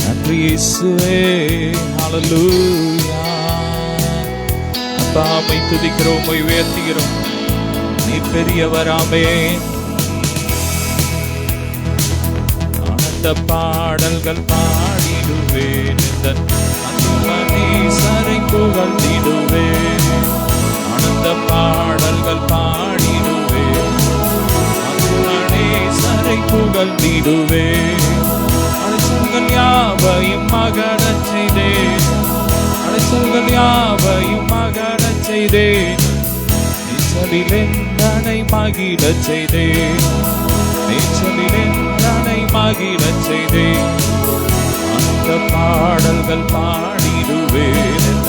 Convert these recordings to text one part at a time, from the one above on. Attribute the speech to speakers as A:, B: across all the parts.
A: நன்றி இயேசுவே. ஹல்லேலூயா. அப்பா உம்மை துதிக்கிறோம், உம்மை உயர்த்துகிறோம். நீ பெரியவர். ஆமென். ஆனந்த பாடல்கள் பாடிடுவேன், நேசரை புகழ்ந்திடுவேன். ஆனந்த பாடல்கள் பாடிடுவேன், நேசரை புகழ்ந்திடுவேன். அழைச்சல்கள் யாவையும் மகனச் செய்தேன், அழைச்சல்கள் யாவையும் மகனச் செய்தேன். நீச்சலில் எந்தனை மகிழச் செய்தேன், நீச்சலில் எந்தனை மகிழச் செய்தேன். அந்த பாடல்கள் பாடிடுவேன்,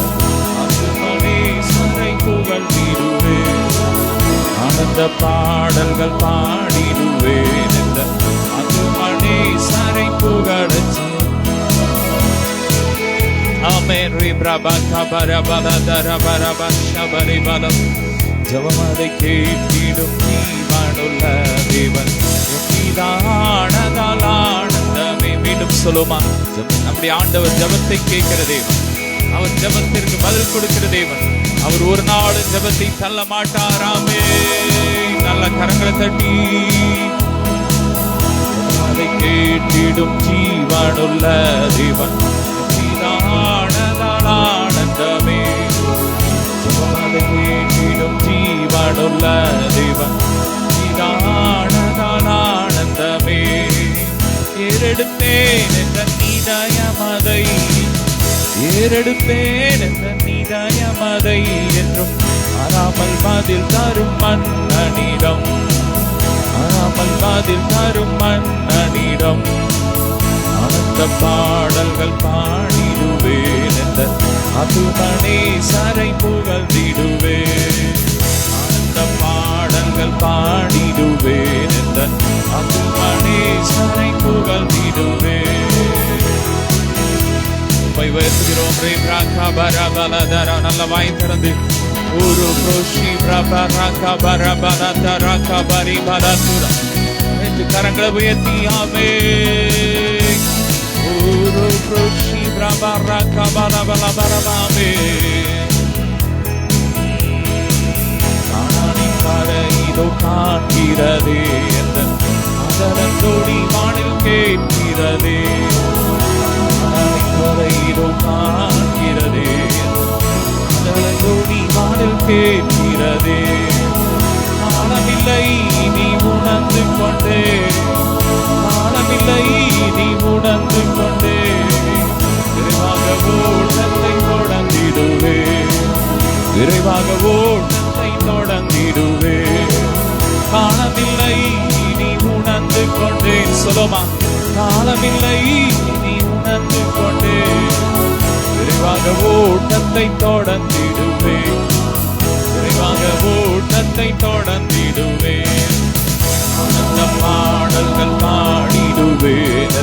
A: நேசரை புகழ்ந்திடுவேன். ஆனந்த பாடல்கள் பாடிடுவேன், நேசரை புகழச் ஆமென். ஜெபமதை கேட்டிடும் ஜீவனுள்ள தேவன், ஆனந்தமே. மீண்டும் சொல்லுமா, நம்முடைய ஆண்டவர் ஜெபத்தை கேட்கிற தேவன், அவர் ஜெபத்திற்கு பதில் கொடுக்கிற தேவன். அவர் ஒரு நாள் ஜெபத்தை தள்ள மாட்டாராமே. நல்ல கரங்களை தட்டி அதை கேட்டிடும் ஜீவனுள்ள தேவன், ஆனந்தமே. அதை கேட்டிடும் ஜீவனுள்ள தேவன், ஆனந்தமே. ஏறெடுப்பேன் என்ற நீதயமதை, ஏறெடுப்பேன் என்ற நீதயமதை என்றும் அறாமல் பதில் தரும் மன்னனிடம், அறாமல் பதில் தரும் மன்னனிடம். ஆனந்த பாடல்கள் பாடிடுவேன், என்ற நேசரை புகழ்ந்திடுவேன். ஆனந்த பாடல்கள் பாடிடுவேன், என்ற நேசரை புகழ்ந்திடுவேன். உயர்த்துகிறோம். நல்ல வாய் திறந்து ஒரு கரங்களை உயர்த்தி ஆமென். ஒரு இதோ காண்கிறதே, அதன் தோடி வானில் கேட்கிறதே. இதோ காண்கிறதே, அதன் தோடி வானில் கேட்கிறதே. காலமில்லை நீ உணர்ந்து கொண்டே, காலமில்லை நீ உணர்ந்து கொண்டே. விரைவாக ஓட்டத்தை தொடர்ந்திடுவே, விரைவாக ஓட்டத்தை தொடர்ந்திடுவே. காலமில்லை நீ உணர்ந்து கொண்டே. சொல்லுமா, காலமில்லை நீ உணர்ந்து கொண்டே. விரைவாக ஓட்டத்தை தொடர்ந்திடுவே, விரைவாக ஓட்டத்தை தொடர்ந்திடுவேன். ஆனந்த பாடல்கள் பாடிடுவேன்,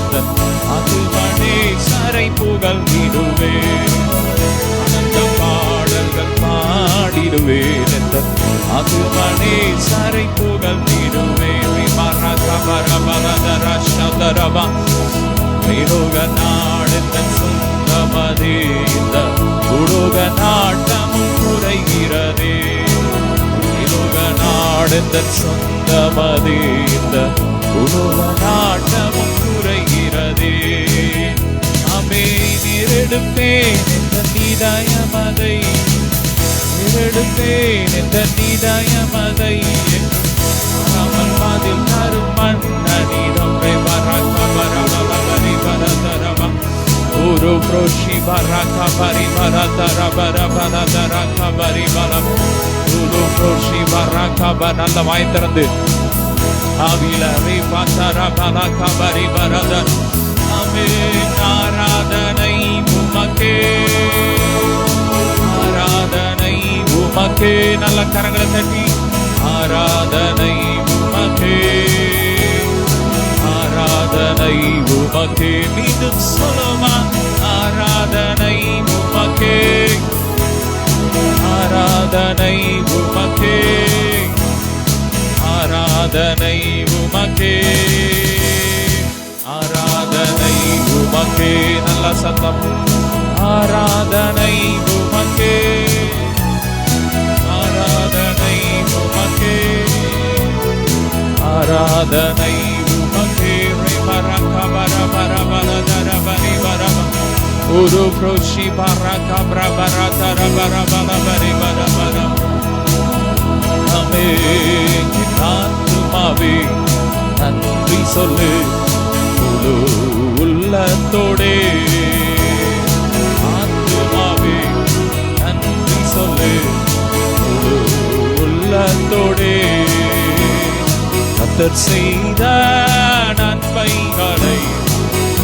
A: நேசரை புகழ்ந்திடுவேன். ஆனந்த பாடல்கள் பாடிடுவேன், நேசரை புகழ்ந்திடுவேன். நாடத்தன் சொந்தமதே, இந்த உலக நாட்டமும் குறைகிறதே. நாடத்தன் சொந்தமதே, இந்த உலக நாட்டமும் குறைகிறதே. ஆமென். எடுப்பேன் என்ற நீதயமதை, எடுப்பேன் என்ற நீதயமதை. அமல் மாதில் தரும் மன்னனிடம் ஒரு புரோஷி பரகா பரி பரதர பரபரதரக பரி பலம். ஒரு புரோஷி பரகா பர. நல்ல வாய் திறந்து ஆவிலவை பத்தர பரக பரி பரதர். ஆமென். ஆராதனை உமக்கே, ஆராதனை உமக்கே. நல்ல கரங்களை தட்டி ஆராதனை உமக்கே, ஆராதனை உமக்கே. மீண்டும் சொல்லுமா, ஆராதனை உமக்கே, ஆராதனை உமக்கே, ஆராதனை ஆராதனை உமக்கே, ஆராதனை உமக்கே. நல்ல சத்தம். ஆராதனை உமக்கே, ஆராதனை உமக்கே, ஆராதனை உமக்கே. ஒரு புரோஷி பரக பிரபரதரபரபரபரி பரபரம். ஆத்துமாவே நன்றி சொல்லு முழு உள்ளத்தோடே. ஆத்துமாவே நன்றி சொல்லு முழு உள்ளத்தோடே. கர்த்தர் செய்த நன்மைகளை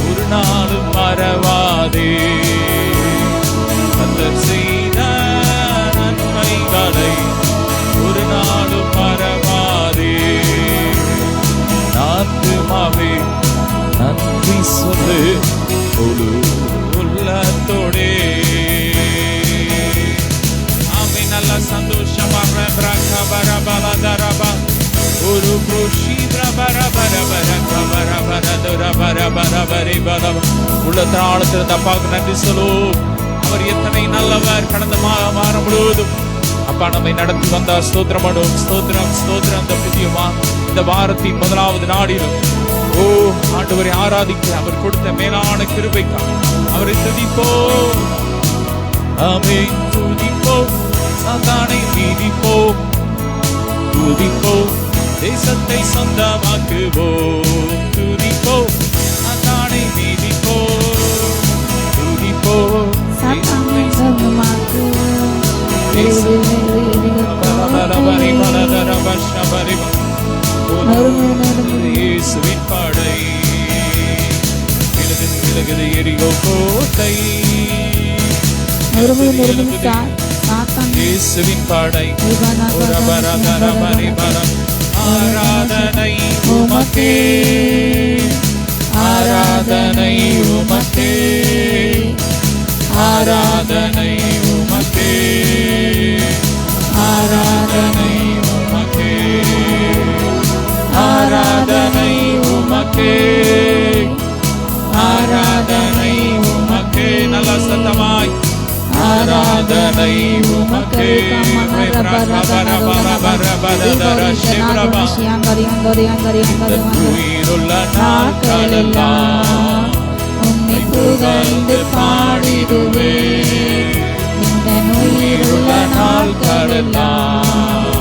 A: ஒரு நாளும் மறவாதே. கர்த்தர் செய்த நன்மைகளை ஒரு நாளும் மறவாதே. ஆத்துமாவே நன்றி சொல்லு முழு உள்ளத்தோடே. ஆமே. நல்ல சந்தோஷமாக ஒரு உள்ளத்தாளத்தில் அப்பாவுக்கு நன்றி சொல்லுவோம். அவர் எத்தனை நல்லவர். கடந்த வாரம் முழுவதும் அப்பா நம்மை நடத்தி வந்தார். ஸ்தோத்திரம், ஸ்தோத்திரம், ஸ்தோத்திரம். இந்த புதிய இந்த வாரத்தின் முதலாவது நாளிலும் ஓ ஆண்டவரை ஆராதிக்க அவர் கொடுத்த மேலான கிருபைக்காக அவரை துதிப்போம். ஆமென். துதிப்போம், சாத்தானை மீதிப்போம். துதிப்போம், தேசத்தை சொந்தமாக்குவோம். துதிப்போம், சாத்தானை மீதிப்போம். துதிப்போம், சாத்தானை சொந்தமாக்குவோம். இயேசுவின் படை விலகுது எரிகோ கோட்டை. இயேசுவின் படை. ஆராதனை உமக்கே, ஆராதனை உமக்கே, ஆராதனை உமக்கே, ஆராதனை உமக்கே, ஆராதனை உமக்கே, ஆராதனை உமக்கே. நல்ல சத்தமாய் ஆராதனை உமக்கே. உயிருள்ள நாட்களெல்லாம் உம்மை புகழ்ந்து பாடிடுவே. உயிருள்ள நாட்களெல்லாம்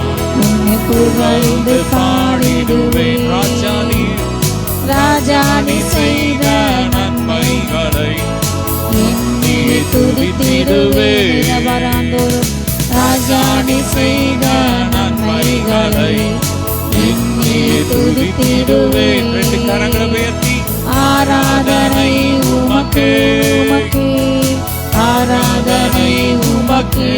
A: உம்மை புகழ்ந்து பாடிடுவே. ராஜானி ராஜானி செய்த நன்மைகளை துதித்திடுவே. ராஜானி செய்த நன்மைகளை துதித்திடுவே. ரெண்டு கரங்களை உயர்த்தி ஆராதனை உமக்கே, ஆராதனை உமக்கே.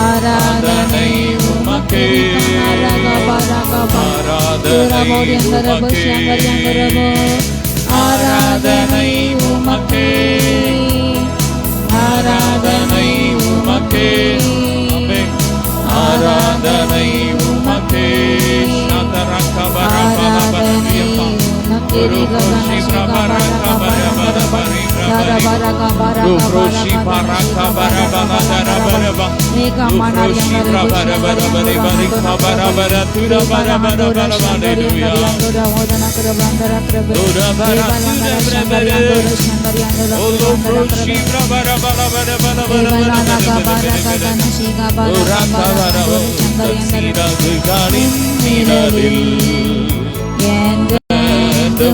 A: ஆராதனை உமக்கே, ஆராதனை உமக்கே, ஆராதனை உமக்கே, ஆராதனை உமக்கே.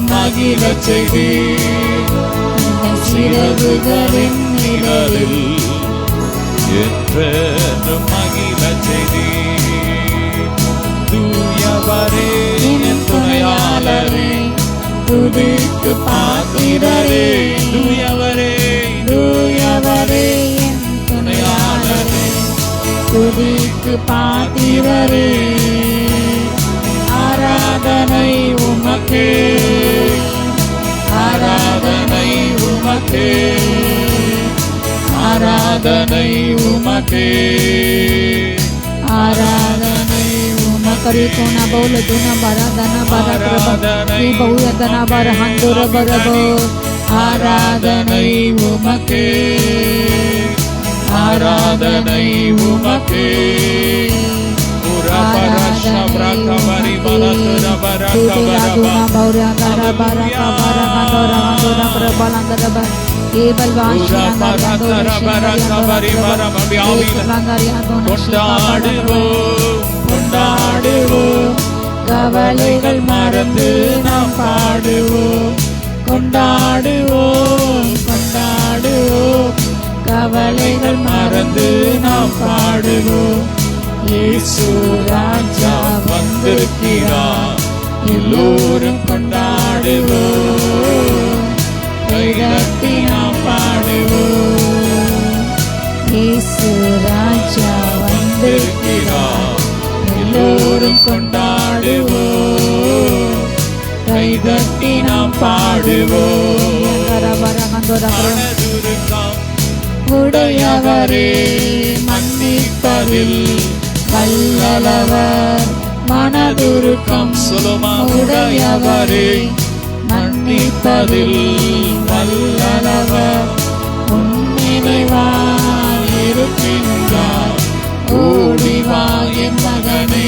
A: மகிழ செய்தி சிறகுகளின் நிழலில் என்று மகிழ செய்தி. தூயவரே என் துணையாளரே, துதிக்கு பாத்திரரே. தூயவரே, தூயவரே என் துணையாளரே, துதிக்கு பாத்திரரே. ஆராதனை உமக்கே, ஆராதனை உமக்கே, ஆராதனை உமக்கே, ஆராதனை உமக்கே.
B: kari kona bola duna bara dana bara kraba ni bauya dana bara handura barabo ஆராதனை உமக்கே ஆராதனை உமக்கே கவலைகள் மறந்து நாம் பாடுவோம் கொண்டாடுவோம் கொண்டாடுவோம் கவலைகள் மறந்து நாம் பாடுவோம் இயேசு ராஜா வந்திருக்கிறார் எல்லோரும் கொண்டாடுவோம் கைதட்டி நாம் பாடுவோம் இயேசு ராஜா வந்திருக்கிறார் எல்லோரும் கொண்டாடுவோம் கைதட்டி நாம் பாடுவோம் உடையவரே மன்னிப்பதில் வல்லவர் மனதுருக்கம் உடையவரே மன்னிப்பதில் வல்லவர் உன்னினைவாய் இருக்கின்றார் ஓடிவா என் மகனே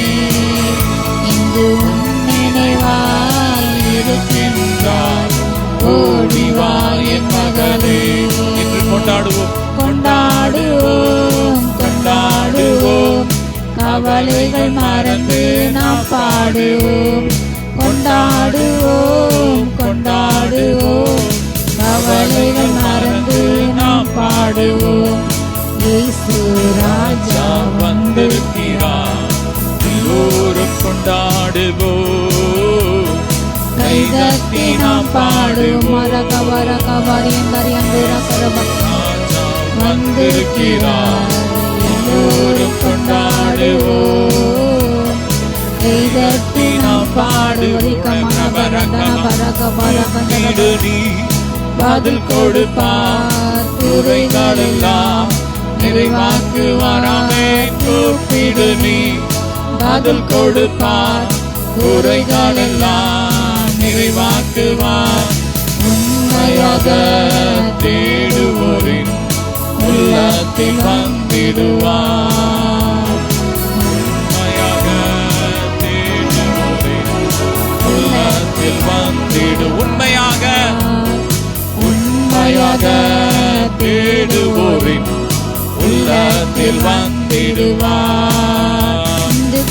B: இங்கு உன்னினைவாய் இருக்கின்றார் ஓடிவா என் மகளே என்று கொண்டாடுவோம் கொண்டாடுவோம் கொண்டாடுவோம் கவலைகள் மறந்து நாம் பாடுவோம் கொண்டாடுவோம் கொண்டாடுவோம் கவலைகள் மறந்து நாம் பாடுவோம் இயேசு ராஜா வந்திருக்கிறார் எல்லோரும் கொண்டாடுவோம் கைதட்டி நாம் பாடுவோம் மரகவர வந்திருக்கிறார் எல்லோரும் கொண்டாடுவோம் கைதட்டி நாம் பாடுவோம் பதில் கொடுப்பார் குறைகளெல்லாம் நிறைவாக்குவாராமே கூப்பிடு நீ பதில் கொடுப்பார் குறைகளெல்லாம் நிறைவாக்குவார் உண்மையாக தேடுவோரின் உள்ளத்தில் வந்திடுவார் உண்மையாக தேடுவோரின் உள்ளத்தில் வந்திடு உண்மையாக உண்மையாக தேடுவோரின் உள்ளத்தில் வந்திடுவார்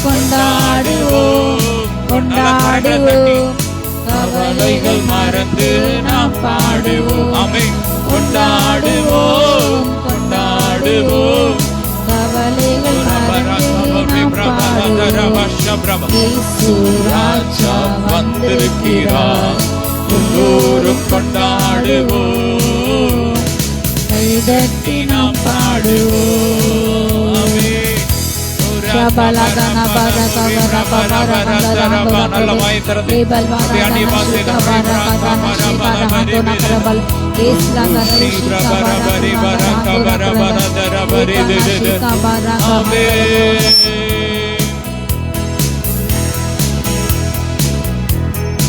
B: கொண்டாடுவோம் கொண்டாடுவோம் கவலைகள் மறந்து நாம் பாடுவோம் ஆமென் கொண்டாடுவோம் கொண்டாடுவோம் கவலைகள் மறந்து நாம் பாடுவோம் இயேசு ராஜா வந்திருக்கிறார் எல்லோரும் கொண்டாடுவோம் கைதட்டி நாம் பாடுவோம் ஆமென் Shabalagana baraka baraka baraka baraka ebal baraka shika baraka shika baraka nakrabal islaga shika baraka shika baraka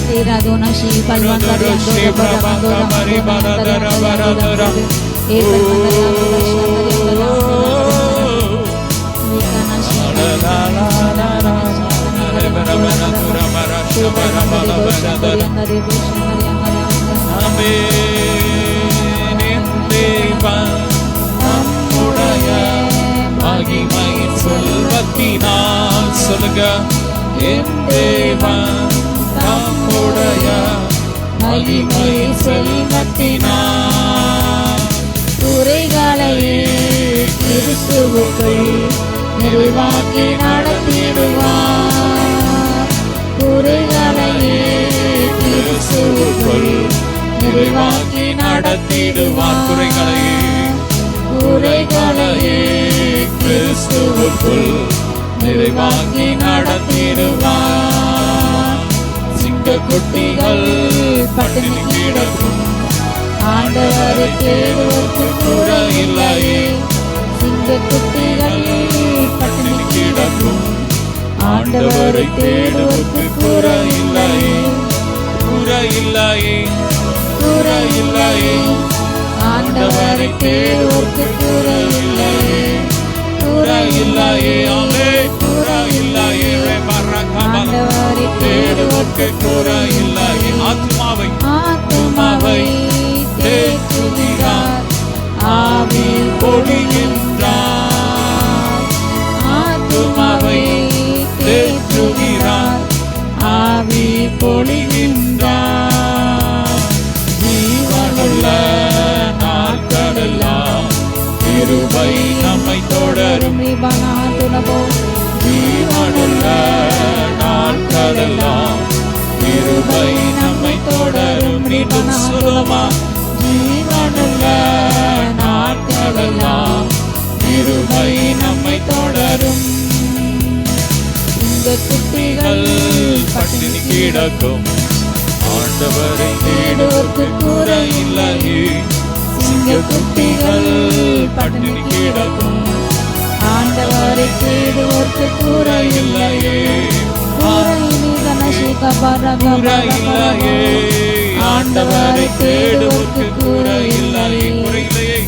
B: tera dona shi balwan baraka baraka baraka ebal மகிமை செல்வத்தினால் சொல்லுங்க என் தேவன் நம்முடைய மகிமை செல்வத்தினால் குறைகளையே கிறிஸ்துவுக்குள் நிறைவாக்கி நடத்திடுவார் குறைகளையே கிறிஸ்துவுக்குள் நிறைவாக்கி நடத்திடுவார் குறைகளையே கிறிஸ்துவுக்குள் நிறைவாக்கி நடத்திடுவார் சிங்கக்குட்டிகள் பட்டினி கிடக்கும் ஆண்டவரை தேடுவதற்கு குறை இல்லையே சிங்கக்குட்டிகள் பட்டினி கிடக்கும்
A: ஆண்டவரை தேடுவோர்க்கு குறை இல்லையே, குறை இல்லையே, குறை இல்லையே. ஆண்டவரை தேடுவோர்க்கு குறை இல்லையே, குறை இல்லையே. ஆமென். குறை இல்லையே. ஆண்டவரை தேடுவோர்க்கு குறை இல்லையே. ஆத்துமாவை ஆத்துமாவை தேற்றுகிறார், ஆவி பொழிகின்றார். ஆத்துமாவை தேற்றுகிறார், ஆவி பொழிகின்றார். ஜீவனுள்ள நாட்களெல்லாம் கிருபை நம்மை தொடரும். ஜீவனுள்ள நாட்களெல்லாம் கிருபை நம்மை தொடரும். மீண்டும் சொல்லுமா? ஜீவனுள்ள நாட்களெல்லாம் கிருபை நம்மை தொடரும். இந்த குட்டிகள் பட்டினி கிடக்கும், ஆண்டவரை தேடுவோர்க்கு குறை இல்லையே. சிங்க குட்டிகள் பட்டினி கிடக்கும், ஆண்டவரை தேடுவோர்க்கு குறை இல்லையே. குறை இல்லையே. ஆண்டவரை தேடுவோர்க்கு குறை இல்லையே.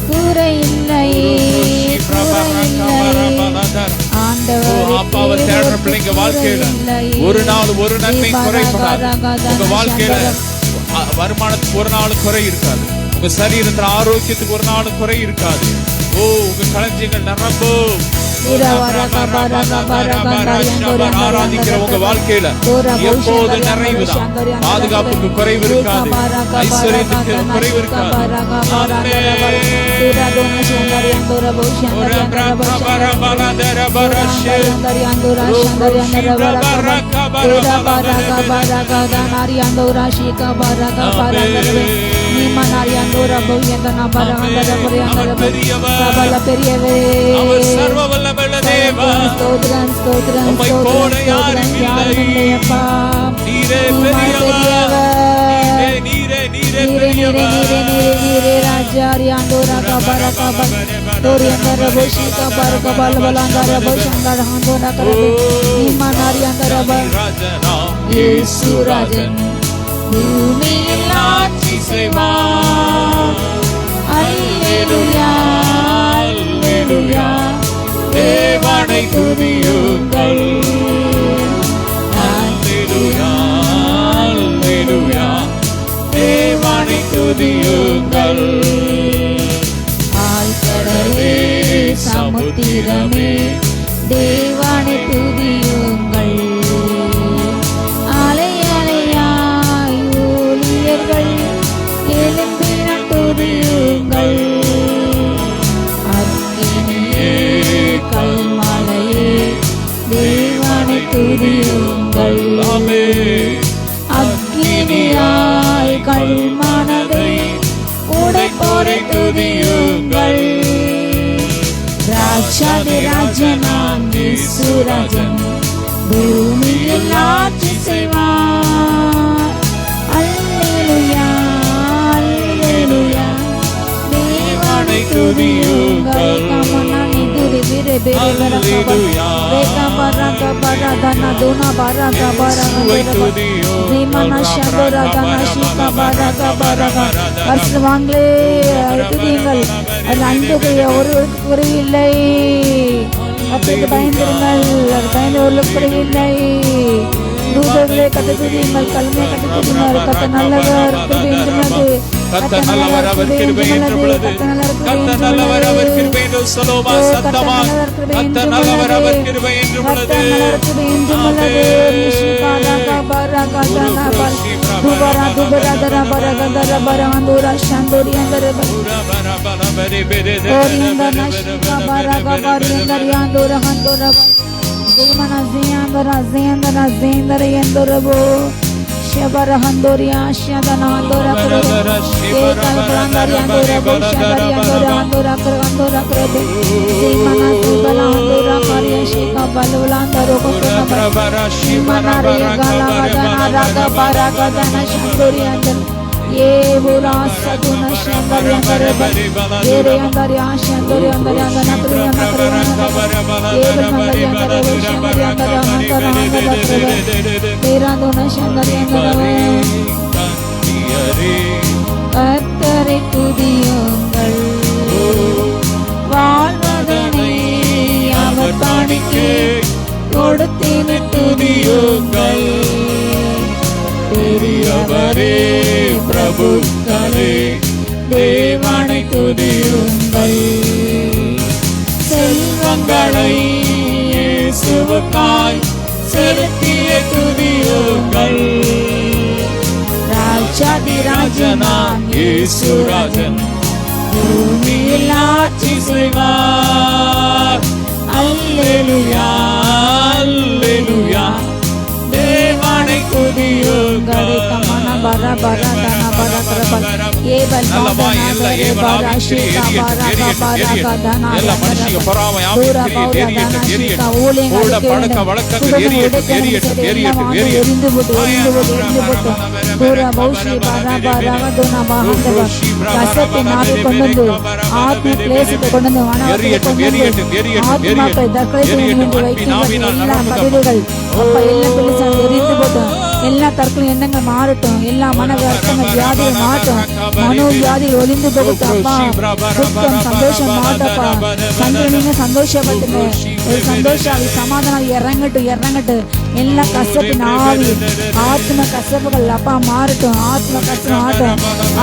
A: குறை இல்லையே. அப்பாவை தேடுற பிள்ளைங்க வாழ்க்கையில ஒரு நாள் ஒரு நன்மை குறைபடாது. உங்க வாழ்க்கையில வருமானத்துக்கு ஒரு நாள் குறை இருக்காது. உங்க சரீரத்துல ஆரோக்கியத்துக்கு ஒரு நாள் குறை இருக்காது. ஓ, உங்க களஞ்சியங்கள் நிரம்பும். ஆராதிக்கிற உங்க வாழ்க்கையில எப்போது நிறைவுதான். பாதுகாப்புக்கு குறைவு இருக்காது, ஐஸ்வர்யத்துக்கு குறைவு இருக்காது. அவர் சர்வ வல்லமையுள்ள தேவன். உம்மை போல யாரும் இல்லையப்பா. நீரே பெரியவர், நீரே பெரியவர். இயேசு ராஜன் பூமியில் ஆட்சி செய்வார். அல்லேலூயா, அல்லேலூயா. தேவனை துதியுங்கள். அல்லேலூயா, அல்லேலூயா. தேவனை துதியுங்கள். ஆழ்கடலே சமுத்திரமே தேவனை துதியுங்கள். அலை அலையாய் ஊழியர்கள் எழும்பின துதியுங்கள். அக்கினியே கல்மலையே தேவனை துதியுங்கள். அக்கினியாய் கல்மனதை உடைப்போரை துதியுங்கள். ராஜாதி ராஜனாம் இயேசு ராஜன் பூமியில் ஆட்சி செய்வார். அல்லேலூயா, அல்லேலூயா. தேவனை துதியுங்கள். ஒருவருக்கு குறையில்லை. அப்படி பயந்திருங்கள், பயந்தவர்களுக்கு குறையில்லை. தூதர்களே கத்த துதியுங்கள், கல்மையை கத்த துதியுங்கள். கத்த நல்லவர், கிருபை என்றுள்ளது. கத்த நல்லவர், அவர் கிருபை என்றுள்ளது. கத்த நல்லவர், அவர் கிருபை என்று சொல்லுமா சத்தமா. கத்த நல்லவர், அவர் கிருபை என்றுள்ளது.
B: Yebura Saduna Shandari Andareba Yere Andari Ashandori Andari Andanakri Anakri Yere Andari Andareba Shandari Andari Anakara Yerandona Shandari Andareba கர்த்தரை துதியுங்கள் வாழ்வதனை அவர் பணிக்கு கொடுத்தின துதியுங்கள் பெரியவரே பிரபுக்களே தேவனை துதியுங்கள் செல்வங்களை இயேசுவுக்காய் செலுத்திய துதியுங்கள் ராஜாதிராஜனாம் இயேசுராஜன் பூமியில் ஆட்சி செய்வார் அல்லேலூயா அல்லேலூயா தேவனை துதியுங்கள் எல்லா தற்கொலை எண்ணங்கள் மாறட்டும், எல்லா மன வருத்தங்கள் வியாதிகள் மாறட்டும், மனோ வியாதிகள் ஒளிந்து போகட்டும். அப்பா துக்கம் சந்தோஷம் மாட்டப்பா, சந்திரனீங்க சந்தோஷப்பட்டுங்க, சந்தோஷம் சமாதானம் இறங்கட்டும் இறங்கட்டும். எல்லா கசப்பின் ஆவி ஆத்ம கசப்புகள் அப்பா மாறட்டும், ஆத்ம கசம் ஆட்டும்,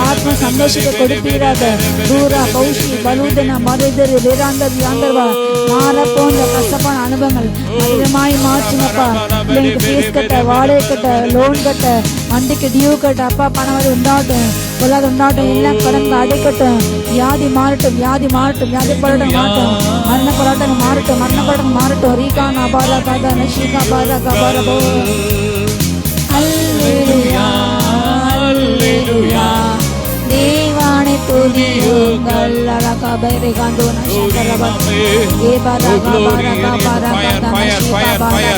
B: ஆத்ம சந்தோஷத்தை கொடுப்பீராக. தூரா பௌஷி பலூதன மருதர் வேதாந்த வியாந்தர்வா மாறப்போன்ற கசப்பான அனுபவங்கள் அதிகமாய் மாற்றுங்கப்பா. பிள்ளைங்களுக்கு ஃபீஸ் கட்ட, வாடகை கட்ட, லோன் கட்ட, வண்டிக்கு டியூ கட்ட அப்பா பணம் வரை உண்டாகட்டும், பொருளாதார உண்டாகட்டும், எல்லாம் கடந்து அடைக்கட்டும். வியாதி மாறட்டும், வியாதி மாறட்டும், வியாதி போராட்டம் மாறட்டும், மரண போராட்டம் மாறட்டும், மரண போராட்டம் மாறட்டும். ரீகா நபாரா காதா நஷீகா பாரா கபாரா போ. அல்லேலூயா அல்லேலூயா தேவானை துதியுங்கள். அலகா பைரே காந்தோனா சக்கரபா ஏ பாரா கபாரா கபாரா காதா நஷீகா பாரா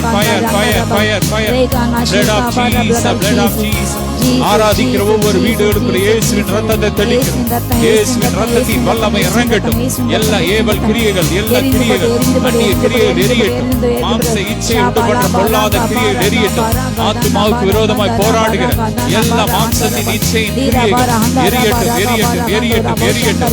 B: கபாரா ரேகா நஷீகா பாரா blood of Jesus.
A: ஆராதிக்கிற ஒவ்வொரு வீடுகளுக்குள்ள இயேசுவின் ரத்தத்தை தெளிக்கும். இயேசுவின் ரத்தத்தின் வல்லமை இறங்கட்டும். எல்லா ஏவல் கிரியைகள், எல்லா கிரியைகள், அந்நிய கிரியைகள் எரியட்டும். மாம்ச இச்சையை உண்டு பண்ற பொல்லாத கிரியைகள் எரியட்டும். ஆத்துமாவுக்கு விரோதமாய் போராடுகிற எல்லா மாம்சத்தின் இச்சையின் கிரியைகள் எரியட்டும் எரியட்டும் எரியட்டும் எரியட்டும்.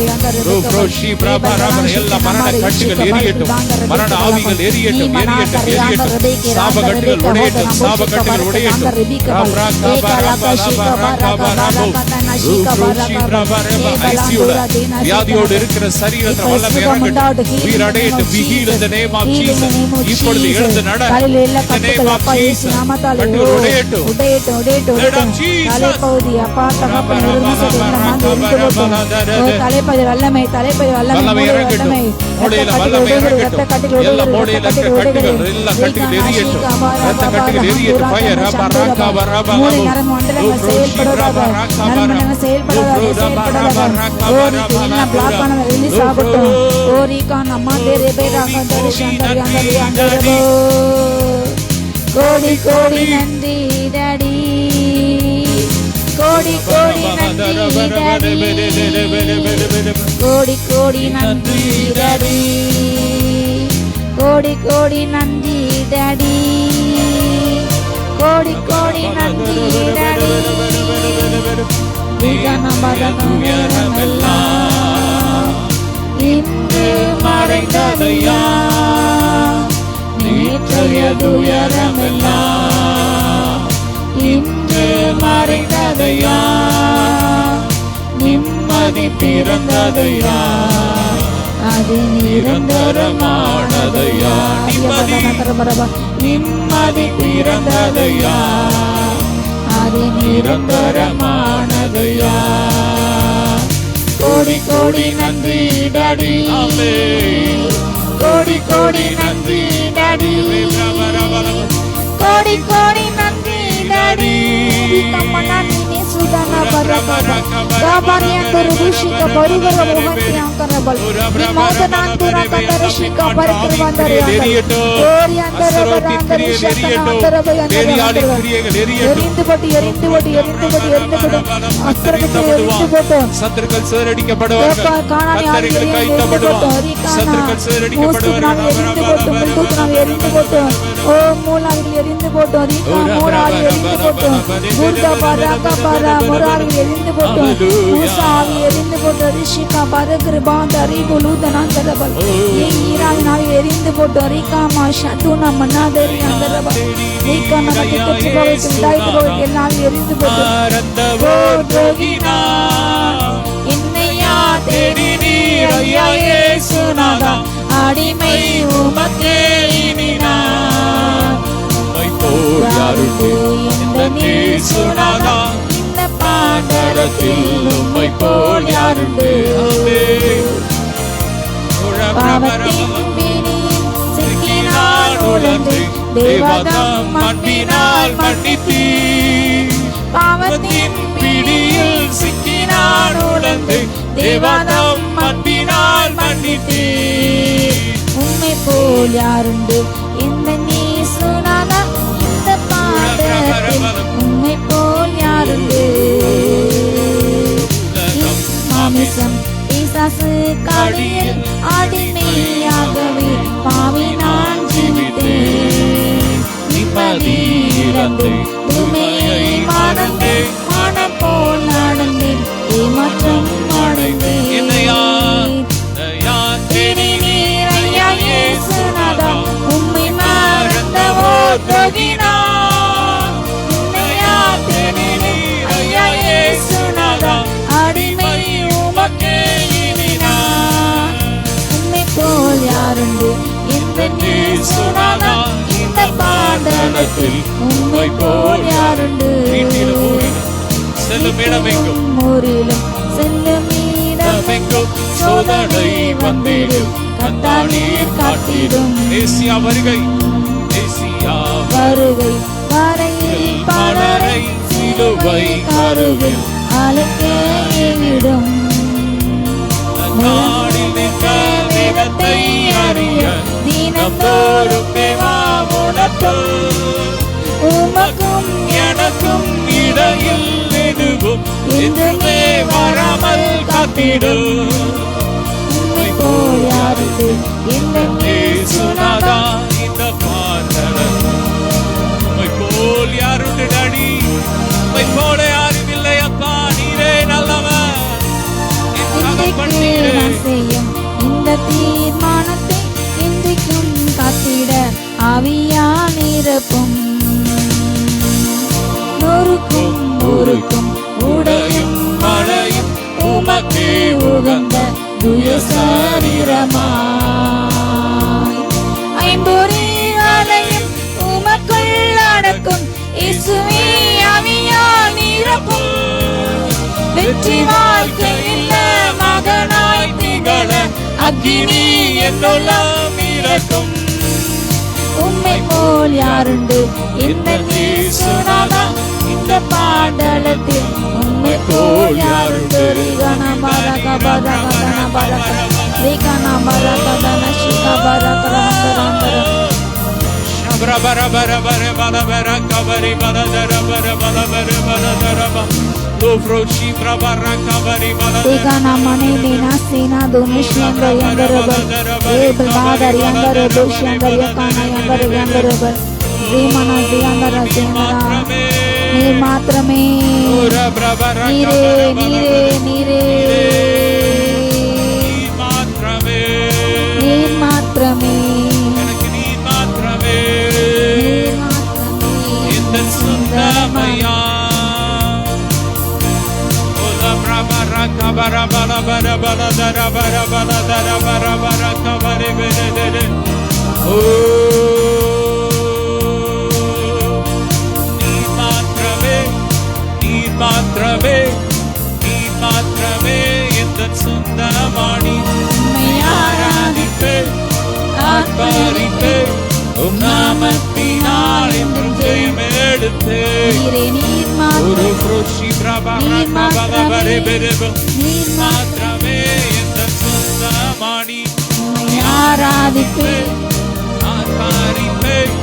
A: எல்லா மரண கட்டுகள் எரியட்டும், மரண ஆவிகள் எரியட்டும் எரியட்டும் எரியட்டும். சாப கட்டுகள் உடையட்டும், சாப கட்டுகள் உடையட்டும். வியாதியோடு இருக்கிற சரீரத்தில் வல்லமை இறங்கட்டும், உயிர் அடையட்டும். We heal in the name of Jesus. இப்பொழுது எழுந்து நட. In the name of Jesus. கட்டுகள் உடையட்டும். Blood of Jesus. தலைப்பதி வல்லமை, தலைப்பதி வல்லமை இறங்கட்டும். மூளையில வல்லமை இறங்கட்டும். எல்லா மூளையில இருக்கிற கட்டுகள், எல்லா கட்டுகள் எரியட்டும். ரத்த கட்டுகள் எரியட்டும். ஃபயர் ரபா ரகா ரபா ரபா கோடி கோடி நன்றி டாடி, கோடி கோடி நன்றி டாடி, கோடி கோடி நன்றி டாடி, கோடி கோடி நன்றி டாடி, கோடி கோடி நன்றி டாடி. இன்று மறைந்ததையா நேற்றைய துயரமெல்லாம், இன்று மறைந்ததையா நிம்மதி பிறந்ததையா, அது நிரந்தரமானதையா. நிம்மதி பிறந்ததையா, அது நிரந்தரமானதையா. கோடி கோடி நன்றி டாடி, கோடி கோடி நன்றி டாடி, கோடி கோடி நன்றி டாடி. கம்மனா நீ சுதனா சத்துருக்கள் சிதறடிக்கப்படுவார்கள். கர்த்தருக்கு கைத்தப்படுவார். சத்துருக்கள் சிதறடிக்கப்படுவார்கள்.
B: அடிமை உமக்கே இனி நான் இந்த பாண்டலத்தில் உம்மை போல் யாருண்டு பாவத்தின் பிடியில் சிக்கினான் உழந்து தேவதம் அன்பினால் மன்னித்தீர் பாவத்தின் பிடியில் சிக்கினான் உழந்து தேவதம் அன்பினால் மன்னித்தீர் உம்மை போல் யாருண்டு இந்த நீசுநாதா இந்த பாண்டலத்தில் உம்மை போல் யாருண்டு மாமிசம் பிசாசு கடியில் அடிமையாகவே பாவி நான் ஜீவித்தேன் நிம்மதி இழந்து உண்மையை மறந்தேன் மனம் போல் நடந்தேன் ஏமாற்றம் அடைந்தேன் இயேசுநாதா உம்மை மறந்தவோ துரோகினான் ஐயா இயேசுநாதா அடிமை உமக்கே இனி நான் உம்மை போல் யாருண்டு இந்த இயேசுநாதா இந்த பாண்டலத்தில் உம்மை போல் யாருண்டு
A: செல்லும் இடமெங்கும்
B: ஊரிலும் செல்லும் இடமெங்கும் சோதனை வந்திடும் கத்தானீர் காட்டிடும்
A: மேசியா வருகை மேசியா
B: வருகை வரையில் பலரை சிலுவை கருவில் அழைக்கேவிடும்
A: நாடில் நின்ற வேதத்தை அறிய தினந்தோறும் தேவா உணர்த்தல்
B: உமக்கும்
A: எனக்கும் இடையில் எதுவும் எதுவுமே வராமல் காத்திடும்
B: உம்மை போல் யாருண்டு இந்த
A: இயேசுநாதா இந்த பாண்டலத்தில் உம்மை போல் யாருண்டு டாடி உம்மை போல யாரும் இல்லை அப்பா நீரே நல்லவர்
B: செய்யும் இந்த தீர்மானத்தை இன்றைக்கும் காத்திட ஆவியால் நிரப்பும் நொறுக்கும் முறுக்கும் உடையும் மழையும் உமக்கே உகந்த துய சரீரமாய் ஐம்பொறிகளையும் உமக்குள் அடக்கும் இயேசுவே ஆவியால் நிரப்பும் வெற்றி வாழ்க்கையில் மகனாய் திகழ அக்கினி என்னுள்ளம் இறக்கும் உம்மை போல் யாருண்டு இந்த இயேசுநாதா இந்த பாண்டலத்தில் உம்மை போல் யாருண்டு ரிகன பரக பரக தன பரக ரிகன பரக தன சிக பரக ரந்தர
A: பர பர பர பர பர பர கபரி பர தர பர பர பர பர தர லோஃப்ரோஷி பிரபர கபரி பர
B: ரிகன மனே தேனா சேனா துனிஷ்யங்க யங்கரப ஏபல் பாதர் யங்கர துஷ்யங்க யகான யங்கர யங்கரப ரிமன ஜியங்கர ஜெனரா நீர் மாத்திரமே நீரே நீரே நீரே
A: மாத்திரமே
B: நீர் மாத்திரமே
A: எனக்கு நீ மாத்திரமே இந்த சுந்தரமையா ஓல பிரபர கபர பல பர பல தர பர பல தர பர பர கபரி பெரு ஓ மாத்திரமே எந்த சொந்தமானி ஆராதித்து ஆர்ப்பரித்து உம் நாமத்தினால் என்றும் ஜெயம் எடுத்து மாத்தே
B: நீரே நீர்
A: ஒரு
B: மாத்திரம்
A: புரோஷி பிரபா
B: நீர்
A: பிரபா பெருபு
B: நீர்
A: மாத்திரமே எந்த சொந்தமானி
B: உம்மை ஆராதிப்பேன்
A: ஆர்ப்பாரிப்பேன்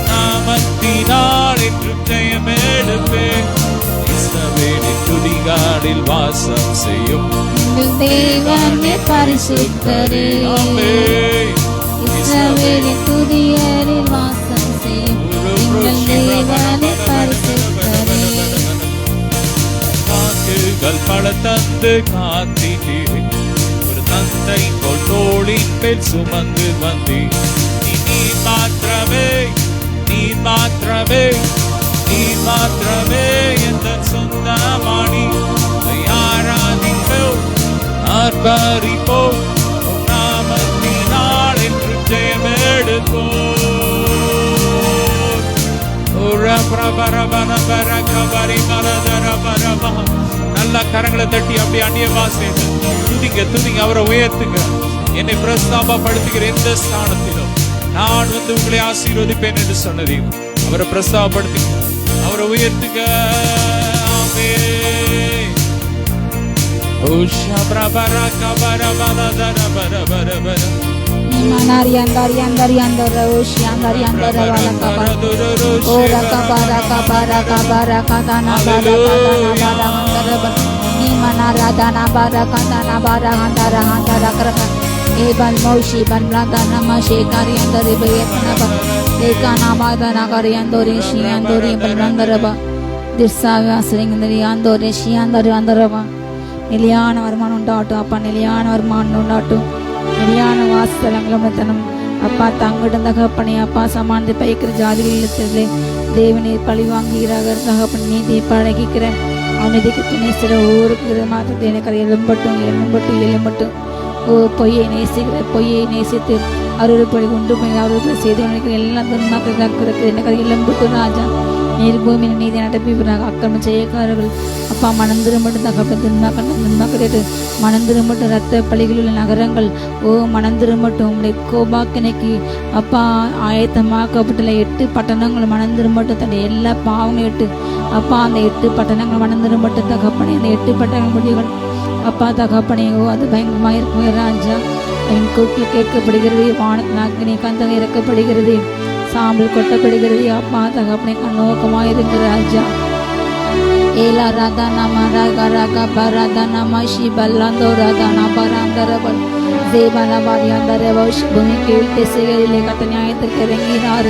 A: நாமத்தினால் என்றும் ஜெயமெடுப்பேன் இஸ்ரவேலின் துதிகளில் வாசம் செய்யும்
B: எங்கள் தேவனே பரிசுத்தரே இஸ்ரவேலின் துதிகளில் வாசம் செய்யும் எங்கள் தேவனே பரிசுத்தரே.
A: வாக்குகள் பல தந்து காத்திட்டீரே ஒரு தந்தை போல் தோளின் மேல் சுமந்து வந்தீர் நீர் மாத்திரமே நீர் மாத்திரமே நீர் மாத்திரமே எந்த சொந்தமானி ஆராதிப்போம் ஆர்ப்பரிப்போம் உம் நாமத்தினால் என்று ஜெயமெடுப்போம். நல்ல கரங்களை தட்டி அப்படி அந்நிய பாஷையில துதிங்க துதிங்க, அவரை உயர்த்துங்க. என்னை பிரஸ்தாபப்படுத்துகிற எந்த ஸ்தானத்திலும் நான் வந்து உங்களை ஆசீர்வதிப்பேன் என்று சொன்னதையும் அவரை பிரஸ்தாபப்படுத்துங்க, அவரை உயர்த்துங்க. ஆமென். ஓ ஷப்ரபரா கபரா பலதர பர பர பர
B: Manari andari andari andara oshi andari andara wala kabara ora kabara kabara kabara katana bara katana bara andara ba ni manara dana bara katana bara andara andara karaka e bal moshi ban radana ma shekari andari ba yetna ba ekana madana kari andori shi andori bal andara ba dirsawa sringandari andori shi andari andara ba நிலையான வருமானம் உண்டாட்டும் அப்பா, நிலையான வருமானம் உண்டாட்டும், நிலையான வாசலங்களும் அப்பா தங்கிடும் தகப்பனே. அப்பா சமானத்தை பயிக்கிற ஜாதிகளிலே தேவனை பழி வாங்குகிறார்கள் தகப்பன் நீதியை பழகிக்கிறேன் அவனதிக்கு துணைசிற ஒவ்வொரு மாற்றத்தை எனக்கு எழும்பட்டும் எழும்பட்டும் எழும்பட்டும். ஓ பொய்யை நேசிக்கிற பொய்யை நேசித்து அருள்படி உண்டு போய் அவர்கள் செய்து நினைக்கிற எல்லாம் துன்மாக்கள் தக்கிறது எனக்கு எழும்பட்டும் ராஜா. நீர் பூமியின் நீதி நடப்பிவிறாங்க அக்கிரம செய்யக்காரர்கள் அப்பா மணந்திரும்பட்டும் தகப்பன் துன்மாக்கள் மணந்திரும்பட்டும் ரத்த பலிகளில் உள்ள நகரங்கள் ஓ மணந்திரும்பட்டும் உங்களுடைய கோபாக்கினைக்கு அப்பா ஆயத்தமாக்கப்பட்டுள்ள 8 பட்டணங்கள் மணந்திரும்பட்டும் தன்னுடைய எல்லா பாவங்களும் 8 அப்பா அந்த 8 பட்டணங்கள் மணந்திரும்பட்டும் தகப்பனே. அந்த 8 பட்டணங்கள் முடிவுகள் அப்பா தகப்பனே ஓ அது பயங்கரமாக இருக்கும் ராஜா. என் கூட்டில் கேட்கப்படுகிறது, வானத்தின் அக்னி கந்தகம் இறக்கப்படுகிறது, சாம்பல் கொட்டப்படுகிறது அப்பா தகப்பனே கண்ணோக்கமாக இருக்கிற ராஜா. ஏலா ராதா நம ராகா ராகா பராதா நம ஷி பல்லாந்தோ ராதா நபராந்தரபல் தேவன பாரியாந்தரவஷ் பூமி கீழ் திசைகளிலே கட்ட நியாயத்திற்கு இறங்கினார்.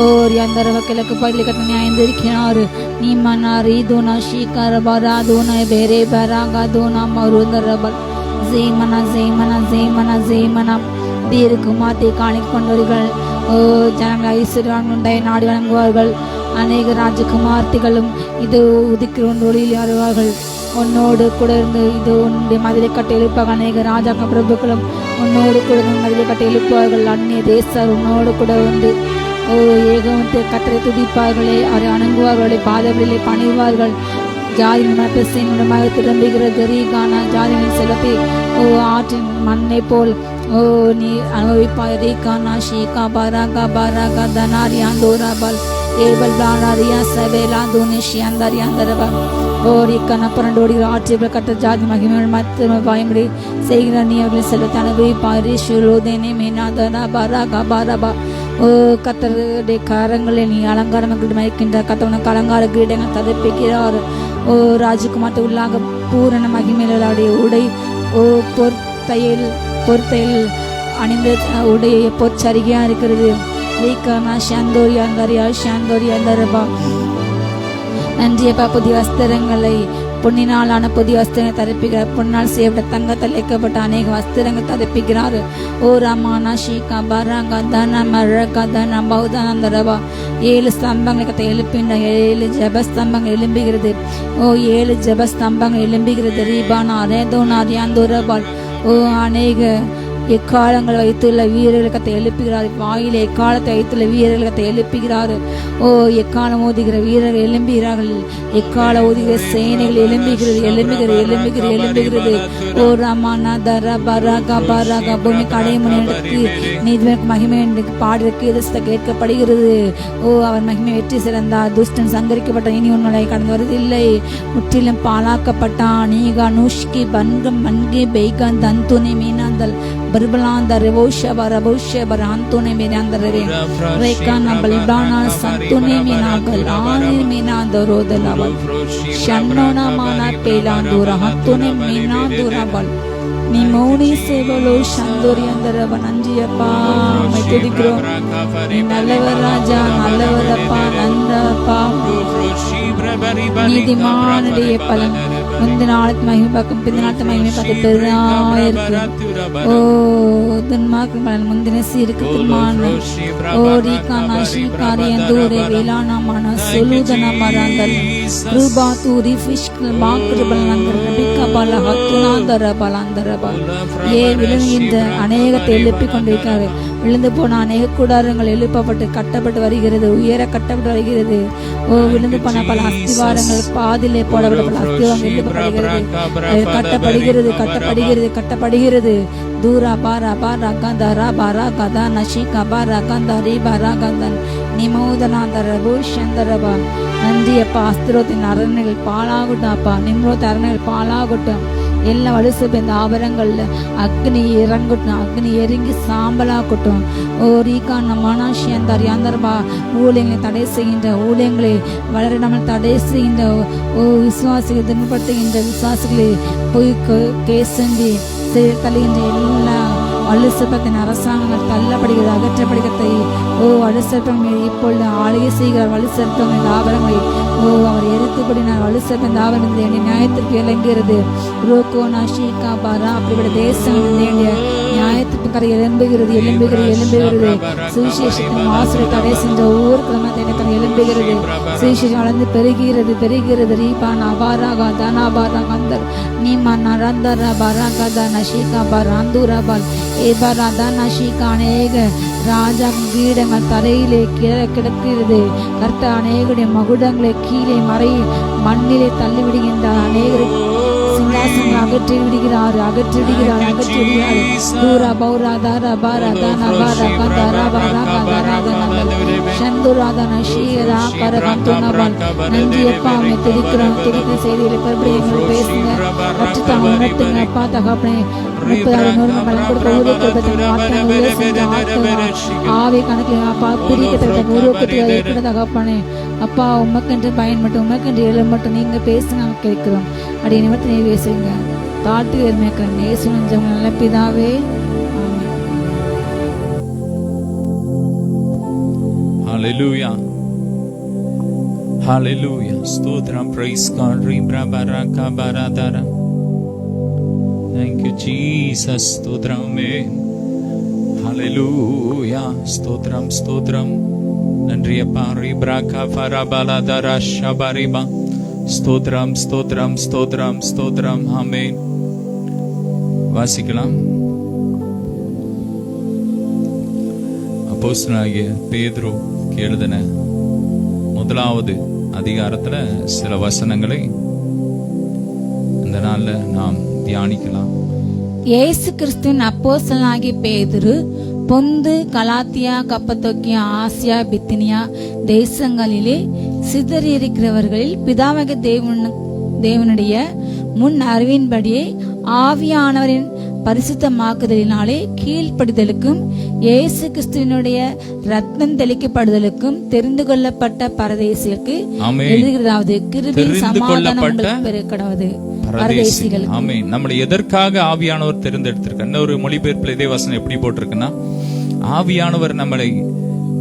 B: ஓர் யாந்தரவ கிழக்கு பகுதியில் கட்ட நியாயந்திருக்கிறார். நீ மன்னாரி தூனா ஷீகர பரா தூனா பேரே பராகா தூனா மருந்தரபல் ஜெய்மனா ஜெய்மனா ஜெய்மனா ஜெய்மனா தீர்க்குமாத்தை காணிக் கொண்டவர்கள் ஓ ஜனங்கள் ஐஸ்வர்யானுடைய நாடு வழங்குவார்கள். அநேக ராஜகுமார்த்திகளும் இது உதிக்கிற ஒளியில் வருவார்கள். உன்னோடு கூட இருந்து இது உன்னுடைய மதிலை கட்டி எழுப்பார்கள். அநேக ராஜாக்க பிரபுக்களும் உன்னோடு கூட மதிலை கட்டி எழுப்புவார்கள். அந்நிய தேசர் உன்னோடு கூட வந்து ஓ ஏகவத்தை கத்தரை துதிப்பார்களே, அவரை அணுங்குவார்களே, பாதங்களிலே பணிவார்கள். ஜாதியின் மனப்பெசையினுடைய திரும்புகிறது ரீகானா ஜாதியின் செலுத்தி ஓ ஆற்றின் மண்ணை போல் ஓ நீ அனுபவிப்பாய். ரீகானா ஷீகா பராகா பராகா தனாரியாந்தோராபால் ஏபல் பாராரியா சபேலா தூனிஷி அந்தரியாந்தரபா ஓ ரீகானா புரண்டோடி ஆட்சிகள் கட்ட ஜாதி மகிமைகள் மற்ற பயங்கடி செய்கிற நீ அவர்களை செலுத்தி அனுபவிப்பாய். ரீஷுலோதேனே மீனாதனா பராகா பாரபா ஓ கத்தருடைய கரங்களை நீ அலங்காரங்கள் மயக்கின்ற கத்தவனுக்கு அலங்கார கிரீடங்கள் ததப்பிக்கிறார். ஓ ராஜகுமார்த்த உள்ளாக பூரண மகிமைகளுடைய உடை ஓ பொற்தையில் அணிந்த உடைய பொற்சரிகையா இருக்கிறது. ரீகானா ஷாந்தோரியா அந்தரியா ஷாந்தோரியா அந்தரபா நன்றியப்பா. புதிய வஸ்திரங்களை பொன்னினாலான புதிய வஸ்திரங்களை தரப்பிக்கிறார். பொன்னால் செய்யப்பட்ட தங்கத்தால் இழைக்கப்பட்ட அநேக வஸ்திரங்கள் தரப்பிக்கிறார். ஓ ரமானா ஷீகா பராங்கா தன மரகா தன பௌதானந்தரபா 7 ஸ்தம்பங்களை கத்த எழுப்பின்ற 7 ஜபஸ்தம்பங்கள் எழும்புகிறது. ஓ 7 ஜபஸ்தம்பங்கள் எழும்புகிறது. ரீபானா ரேதோனா ரியாந்தோரபால் ஓ அநேக எக்காலங்கள் வைத்துள்ள வீரர்கள் கத்தை எழுப்புகிறார். வாயிலே எக்காலத்தை வைத்துள்ள வீரர்கள் கத்தை எழுப்புகிறார். ஓ எக்காலம் ஓதுகிற வீரர்கள் எழும்புகிறார்கள். எக்கால ஓதுகிற சேனைகள் எழும்புகிறது எழும்புகிறது எழும்புகிறது எழும்புகிறது. ஓ ரமானா தர பராகா பராகா பூமி கடைமுனை எடுத்து நீதிக்கு மகிமை பாடுற கீதத்தை கேட்கப்படுகிறது. ஓ அவர் மகிமை வெற்றி சிறந்தார். துஷ்டன் சங்கரிக்கப்பட்ட இனி உன்னுடைய கடந்து வருவதில்லை. முற்றிலும் பாலாக்கப்பட்டான். நீகா நூஷ்கி பன்கம் மன்கி பெய்கான் தந்துனி மீனாந்தல் பர்பலாந்த ரெவோஷப ரபோஷப ராந்துனி மீனாந்தரே ரேகான பல்பானா சந்துனி மீனாகல் ஆனி மீனாந்தரோதலவல் ஷன்னோனா மானா பேலாந்தூர ஹத்துனி மீனாந்தூரபல் நீ மௌனி சேவலோ சந்தோரி அந்தரவ நஞ்சியப்பா உம்மை துதிக்கிறோம். நீ நல்லவர் ராஜா, நல்லவரப்பா, நன்றப்பா. நீதிமானுடைய பலன் முந்தின நாளத்து மகிமை பார்க்கும் பிந்த நாளத்து மகிமை பார்க்க பெரிதாயிருக்கு. ஓ துன்மார்க்கு பலன் முந்தின சீருக்கு துன்மான ஓ ரீகானா ஸ்ரீகாரி அந்தூரே வேளாணமான சொல்லுதன மராந்தல் ரூபா தூரி ஃபிஷ்கல் மாக்குரு பலனந்தர் ரபிகா பல ஹத்துனாந்தர பலந்தர விழுகின்ற அநேகத்தை எழுப்பிக் கொண்டிருக்கிறார். விழுந்து போன அநேக கூடாரங்கள் எழுப்பப்பட்டு கட்டப்பட்டு வருகிறது, உயர கட்டப்பட்டு வருகிறது. ஓ விழுந்து போன பல அஸ்திவாரங்கள் பாதிலே போடப்பட்ட பல அஸ்திவாரங்கள் எழுப்பப்படுகிறது, கட்டப்படுகிறது கட்டப்படுகிறது கட்டப்படுகிறது. தூரா பாரா பாரா கந்தரா பாரா கதா நஷி கபாரா கந்தரி பாரா கந்தன் நிமோதனாந்தர பூஷந்தரபா. நன்றி அப்பா. அஸ்திரோத்தின் அரண்கள் பாலாகட்டாப்பா, நிம்ரோத் அரண்கள் பாலாகட்டும். எல்லா வலுசு இந்த ஆபரங்கள்ல அக்னி இறங்கட்டும், அக்னி எரிங்கி சாம்பலாகட்டும். ஓ ரீகான மனாஷி அந்த யாந்தர்பா ஊழியங்களை தடை செய்கின்ற ஊழியங்களை வளரிடாமல் தடை செய்கின்ற ஓ விசுவாசிகளை துன்பப்படுத்துகின்ற விசுவாசிகளை போய் கேசண்டி தள்ளுகின்ற எல்லா வலுசப்பத்தின் அரசாங்கங்கள் தள்ளப்படுகிறது, அகற்றப்படுகிறதை. ஓ வலுசற்பம் இப்பொழுது ஆளுகை செய்கிறார். வலுசற்பம் இந்த ஆபரங்களை ஓ அவர் எரித்துப்படினார். வலுசற்பம் இந்த ஆபரணத்தை என்னை நியாயத்திற்கு இறங்குகிறது. ரோகோ நாஷிகா பாரா அப்படிப்பட்ட தேசம் வேண்டிய நியாயத்திற்கு கரை எழும்புகிறது எழும்புகிறது எழும்புகிறது. சுவிசேஷத்தின் வாசலை தடை சென்ற ஒவ்வொரு கிழமை எனக்கு எழும்புகிறது. சுவிசேஷம் வளர்ந்து பெருகிறது பெருகிறது. ரீபான் அபாராகா தனாபாரா கந்தர் நீமா நரந்தர பராகதா நஷிகா பராந்தூரபால் ஏபராதா நஷிகா. அநேக ராஜா கீடங்கள் தரையிலே கிடக்கிறது. கர்த்த அநேகருடைய மகுடங்களை கீழே மறை மண்ணிலே தள்ளிவிடுகின்றார். அநேகரை சிங்காசனம் அகற்றி விடுகிறார் அகற்றி விடுகிறார் அகற்றி விடுகிறார். தூரா பௌரா தாரா பாரா தானா பாரா கந்தாரா பாரா கந்தாராதனங்கள் சந்துராதன ஷீரா கரகந்துனபல். நன்றி அப்பா. அம்மை துதிக்கிறோம். துதிக்கிற செய்திகளை கருப்படி பேசுங்க, கற்றுத்தாங்க, உணர்த்துங்க அப்பா. தகப்பனே 30,000 பலன் கொடுக்க ஆவி கணக்கில் அப்பா பிரிக்கப்பட்ட உருவக்கத்தில் தகப்பனே அப்பா. உமக்கென்று பயன் மட்டும் உமக்கென்று எழு மட்டும் நீங்க பேசுங்க கேட்கிறோம். அப்படி நிமிடம் நீ பேசுங்க. தாட்டு எருமையாக்கிற நேசு நெஞ்சம் நல்ல பிதாவே.
A: Hallelujah. Hallelujah. Stotram, praise God. Ribra baraka baradara. Thank you Jesus. Stotram. Hallelujah. Stotram, stotram. நன்றி அப்பா. ரிப்ராகா ஃபரபலதரா ஷபரிபா. ஸ்தோத்ரம் ஸ்தோத்ரம் ஸ்தோத்ரம் ஸ்தோத்ரம். ஆமென். வாசிக்கலாம். அப்போஸ்தலனாகிய பேதுரு எழுதின 1வது அதிகாரத்துல சில வசனங்களை இந்த நாள்ல நாம் தியானிக்கலாம்.
B: இயேசு கிறிஸ்துவின் அப்போஸ்தலனாகிய பேதுரு பொந்து கலாத்தியா கப்பத்தோக்கியா ஆசியா பித்தினியா தேசங்களிலே சிதறியிருக்கிறவர்களில் பிதாவாகிய தேவனுடைய முன் அறிவின்படியே ஆவியானவரின் பரிசுத்தமாக்குதலினாலே கீழ்ப்படிதலுக்கும் இயேசு கிறிஸ்துவினுடைய ரத்தம் தெளிக்கப்படுதலுக்கும் தெரிந்து கொள்ளப்பட்ட பரதேசிகளுக்கு எழுதுகிறதாவது கிருபை சமாதானம் பெருக்கடாவது பரதேசிகள்.
A: ஆமென். நம்மளை எதற்காக ஆவியானவர் தெரிந்தெடுத்திருக்க? இன்னொரு மொழிபெயர்ப்புல இதே வசனம் எப்படி போட்டிருக்குன்னா, ஆவியானவர் நம்மளை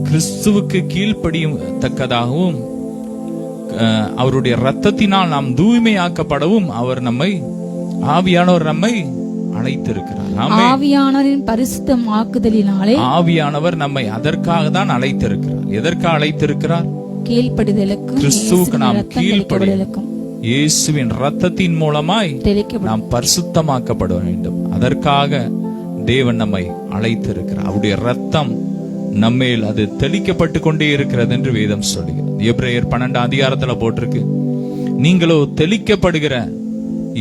A: கிறிஸ்துவுக்கு கீழ்ப்படியும் தக்கதாகவும் அவருடைய ரத்தத்தினால் நாம் தூய்மையாக்கப்படவும் அவர் ஆவியானவர் நம்மை அழைத்திருக்கிறார்.
B: ஆவியானவரின் பரிசுத்தமாக்குதலினாலே
A: ஆவியானவர் நம்மை அதற்காக தான் அழைத்திருக்கிறார். எதற்காக அழைத்திருக்கிறார்?
B: கீழ்ப்படிதலுக்கும்
A: கிறிஸ்துவுக்கு நாம் கீழ்ப்படிதலுக்கும் இயேசுவின் ரத்தத்தின் மூலமாய் நாம் பரிசுத்தமாக்கப்பட வேண்டும். அதற்காக தேவன் நம்மை அழைத்திருக்கிறார். அவருடைய ரத்தம் நம்மேல் அது தெளிக்கப்பட்டு கொண்டே இருக்கிறது என்று வேதம் சொல்லுகிறது. எபிரேயர் 12 அதிகாரத்துல போட்டிருக்கு, நீங்களோ தெளிக்கப்படுகிற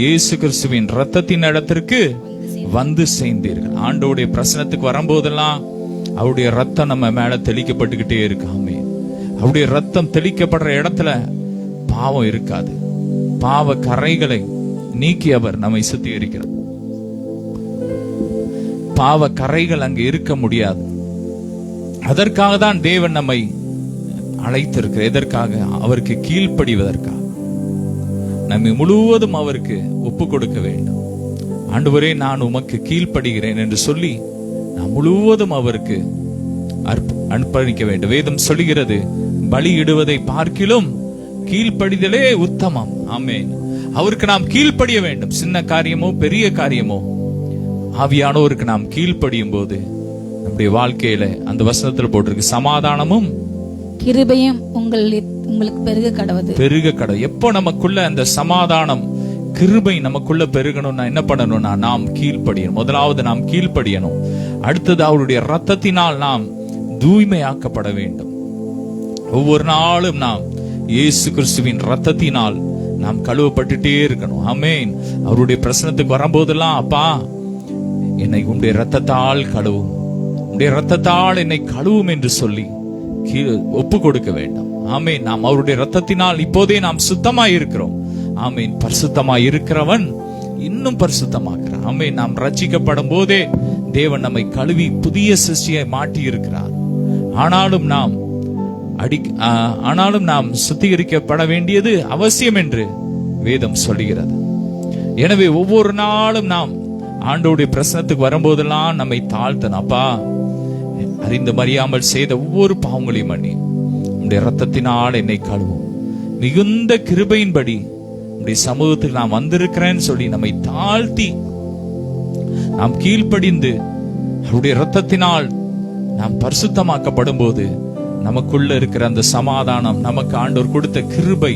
A: இயேசு கிறிஸ்துவின் ரத்தத்தின் இடத்திற்கு வந்து சேர்ந்தீர்கள். ஆண்டோடைய பிரசனத்துக்கு வரும்போதெல்லாம் அவருடைய ரத்தம் நம்ம மேல தெளிக்கப்பட்டுக்கிட்டே இருக்காமே. அவருடைய ரத்தம் தெளிக்கப்படுற இடத்துல பாவம் இருக்காது. பாவ கரைகளை நீக்கி அவர் நம்மை சுத்திகரிக்கிறார். பாவ கரைகள் அங்கு இருக்க முடியாது. அதற்காக தான் தேவன் நம்மை அழைத்திருக்கிறார். எதற்காக? அவருக்கு கீழ்ப்படிவதற்காக. நம்மை முழுவதும் அவருக்கு ஒப்பு கொடுக்க வேண்டும். ஆண்டவரே, நான் உமக்கு கீழ்ப்படுகிறேன் என்று சொல்லி நான் முழுவதும் அவருக்கு அர்ப்பணிக்க வேண்டும். வேதம் சொல்லுகிறது, பலியிடுவதை பார்க்கிலும் கீழ்ப்படிதலே உத்தமம். ஆமென். அவருக்கு நாம் கீழ்ப்படிய வேண்டும். சின்ன காரியமோ பெரிய காரியமோ ஆவியானவருக்கு நாம் கீழ்ப்படியும் போது நம்முடைய வாழ்க்கையில அந்த வசனத்தில் போட்டிருக்கு, சமாதானமும்
B: கிருபையும் உங்களுக்கு பெருக கடவுது.
A: எப்போ நமக்குள்ள அந்த சமாதானம் கிருபை நமக்குள்ள பெருகணும்னா என்ன பண்ணணும்னா நாம் கீழ்ப்படியணும். முதலாவது நாம் கீழ்ப்படியணும். அடுத்தது அவருடைய ரத்தத்தினால் நாம் தூய்மையாக்கப்பட வேண்டும். ஒவ்வொரு நாளும் நாம் இயேசு கிறிஸ்துவின் ரத்தத்தினால் நாம் கழுவப்பட்டுட்டே இருக்கணும். ஆமென். அவருடைய பிரசனத்துக்கு வரும்போதெல்லாம், அப்பா என்னை உடைய ரத்தத்தால் கழுவும், உடைய ரத்தத்தால் என்னை கழுவும் என்று சொல்லி ஒப்பு கொடுக்க வேண்டும். ஆமென். நாம் அவருடைய ரத்தத்தினால் இப்போதே நாம் சுத்தமாய் இருக்கிறோம். ஆமென். பரிசுத்தமாய் இருக்கிறவன் இன்னும் பரிசுத்தமாக்குறார். ஆமென். நாம் ரட்சிக்கப்படும் போதே தேவன் நம்மை கழுவி புதிய சிருஷ்டியை மாட்டி இருக்கிறார். ஆனாலும் நாம் சுத்திகரிக்கப்பட வேண்டியது அவசியம் என்று வேதம் சொல்லுகிறது. எனவே ஒவ்வொரு நாளும் நாம் ஆண்டோடைய பிரசனத்துக்கு வரும்போதெல்லாம் நம்மை தாழ்த்தணும். அப்பா, அறிந்து மறியாமல் செய்த ஒவ்வொரு பாவங்களையும் மன்னி, உடைய ரத்தத்தினால் என்னை கழுவும். மிகுந்த கிருபையின்படி உடைய சமூகத்தில் நான் வந்திருக்கிறேன்னு சொல்லி நம்மை தாழ்த்தி நாம் கீழ்ப்படிந்து அவருடைய ரத்தத்தினால் நாம் பரிசுத்தமாக்கப்படும் போது நமக்குள்ள இருக்கிற அந்த சமாதானம், நமக்கு ஆண்டவர் கொடுத்த கிருபை,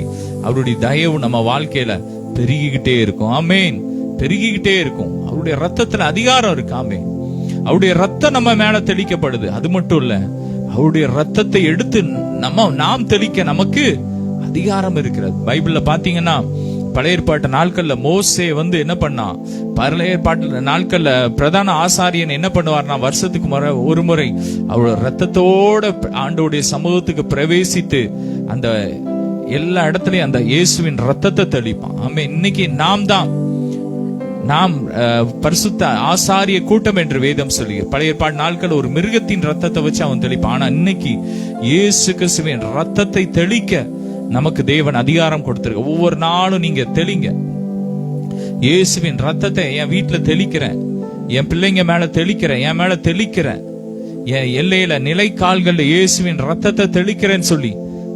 A: அவருடைய தயவு நம்ம வாழ்க்கையில பெருகிக்கிட்டே இருக்கும். ஆமென். பெருகிக்கிட்டே இருக்கும். அவருடைய ரத்தத்துல அதிகாரம் இருக்கு. ஆமென். அவருடைய ரத்தம் நம்ம மேல தெளிக்கப்படுது. அது மட்டும் இல்ல, அவருடைய ரத்தத்தை எடுத்து நாம் தெளிக்க நமக்கு அதிகாரம் இருக்கிறது. பைபிள்ல பாத்தீங்கன்னா பழைய ஏற்பாட்டு நாட்கள்ல மோசே என்ன பண்ணா, பழைய ஏற்பாட்டு நாட்கள்ல பிரதான ஆசாரியன் என்ன பண்ணுவார்னா, வருஷத்துக்கு ஒரு முறை அவரோட ரத்தத்தோட ஆண்டோடைய சமூகத்துக்கு பிரவேசித்து அந்த எல்லா இடத்துலயும் அந்த இயேசுவின் ரத்தத்தை தெளிப்பான். ஆமே. இன்னைக்கு நாம் பரிசுத்த ஆசாரிய கூட்டம் என்று வேதம் சொல்லி, பழைய ஏற்பாடு நாட்கள் ஒரு மிருகத்தின் ரத்தத்தை வச்சு அவன் தெளிப்பான். ஆனா இன்னைக்கு இயேசு கிறிஸ்துவின் ரத்தத்தை தெளிக்க நமக்கு தேவன் அதிகாரம் கொடுத்திருக்க. ஒவ்வொரு நாளும் நீங்க தெளிங்க. இயேசுவின் ரத்தத்தை என் வீட்டுல தெளிக்கிறேன், என் பிள்ளைங்க மேல தெளிக்கிறேன், என் மேல தெளிக்கிறேன், என் எல்லையில நிலை கால்கள்ல இயேசுவின் ரத்தத்தை தெளிக்கிறேன்னு சொல்லி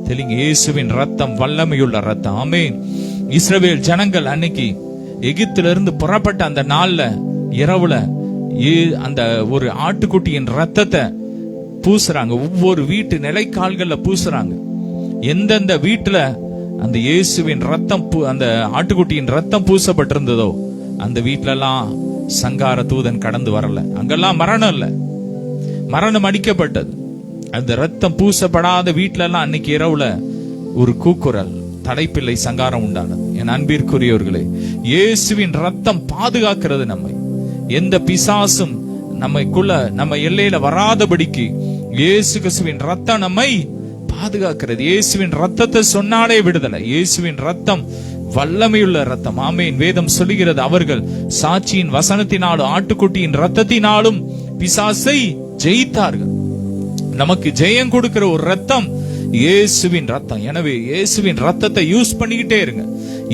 A: தெளிங்க. இயேசுவின் ரத்தம் வல்லமையுள்ள ரத்தம். ஆமென். இஸ்ரவேல் ஜனங்கள் அன்னைக்கு எகிப்தில இருந்து புறப்பட்ட அந்த நாள்ல இரவுல அந்த ஒரு ஆட்டுக்குட்டியின் ரத்தத்தை பூசுறாங்க. ஒவ்வொரு வீட்டு நிலைக்கால்கள்ல பூசுறாங்க. எந்தெந்த வீட்டுல அந்த இயேசுவின் ரத்தம் அந்த ஆட்டுக்குட்டியின் ரத்தம் பூசப்பட்டிருந்ததோ அந்த வீட்டுல எல்லாம் சங்கார தூதன் கடந்து வரல. அங்கெல்லாம் மரணம் இல்ல, மரணம் அடிக்கப்பட்டது. அந்த ரத்தம் பூசப்படாத வீட்டுல எல்லாம் அன்னைக்கு இரவுல ஒரு கூக்குரல், தடைப்பிள்ளை சங்காரம் உண்டானது. என் அன்பிற்குரியவர்களே, இயேசுவின் ரத்தம் பாதுகாக்கிறது நம்மை. எந்த பிசாசும் நம்ம எல்லையில வராதபடிக்கு இயேசு கிறிஸ்துவின் ரத்தம் நம்மை பாதுகாக்கிறது. இயேசுவின் ரத்தத்தை சொன்னாலே விடுதலை. இயேசுவின் ரத்தம் வல்லமையுள்ள ரத்தம். ஆமென். வேதம் சொல்லுகிறது, அவர்கள் சாட்சியின் வசனத்தினாலும் ஆட்டுக்குட்டியின் ரத்தத்தினாலும் பிசாசை ஜெயித்தார்கள். நமக்கு ஜெயம் கொடுக்கிற ஒரு ரத்தம் இயேசுவின் ரத்தம். எனவே இயேசுவின் ரத்தத்தை யூஸ் பண்ணிக்கிட்டே இருங்க.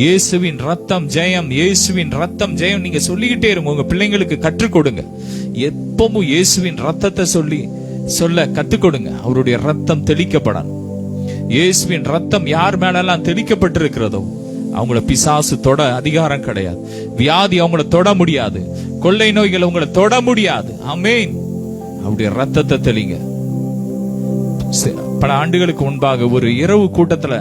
A: இயேசுவின் ரத்தம் ஜெயம், இயேசுவின் ரத்தம் ஜெயம் நீங்க சொல்லிக்கிட்டே இருங்க. உங்க பிள்ளைங்களுக்கு கற்றுக் கொடுங்க. எப்பவும் இயேசுவின் ரத்தத்தை சொல்ல கத்துக் கொடுங்க. அவருடைய ரத்தம் தெளிக்கப்படணும். இயேசுவின் ரத்தம் யார் மேலெல்லாம் தெளிக்கப்பட்டிருக்கிறதோ அவங்கள பிசாசு தொட அதிகாரம் கிடையாது. வியாதி அவங்கள தொட முடியாது. கொள்ளை நோய்கள் அவங்கள தொட முடியாது. ஆமென். அவருடைய ரத்தத்தை தெளிங்க. பல ஆண்டுகளுக்கு முன்பாக ஒரு இரவு கூட்டத்துல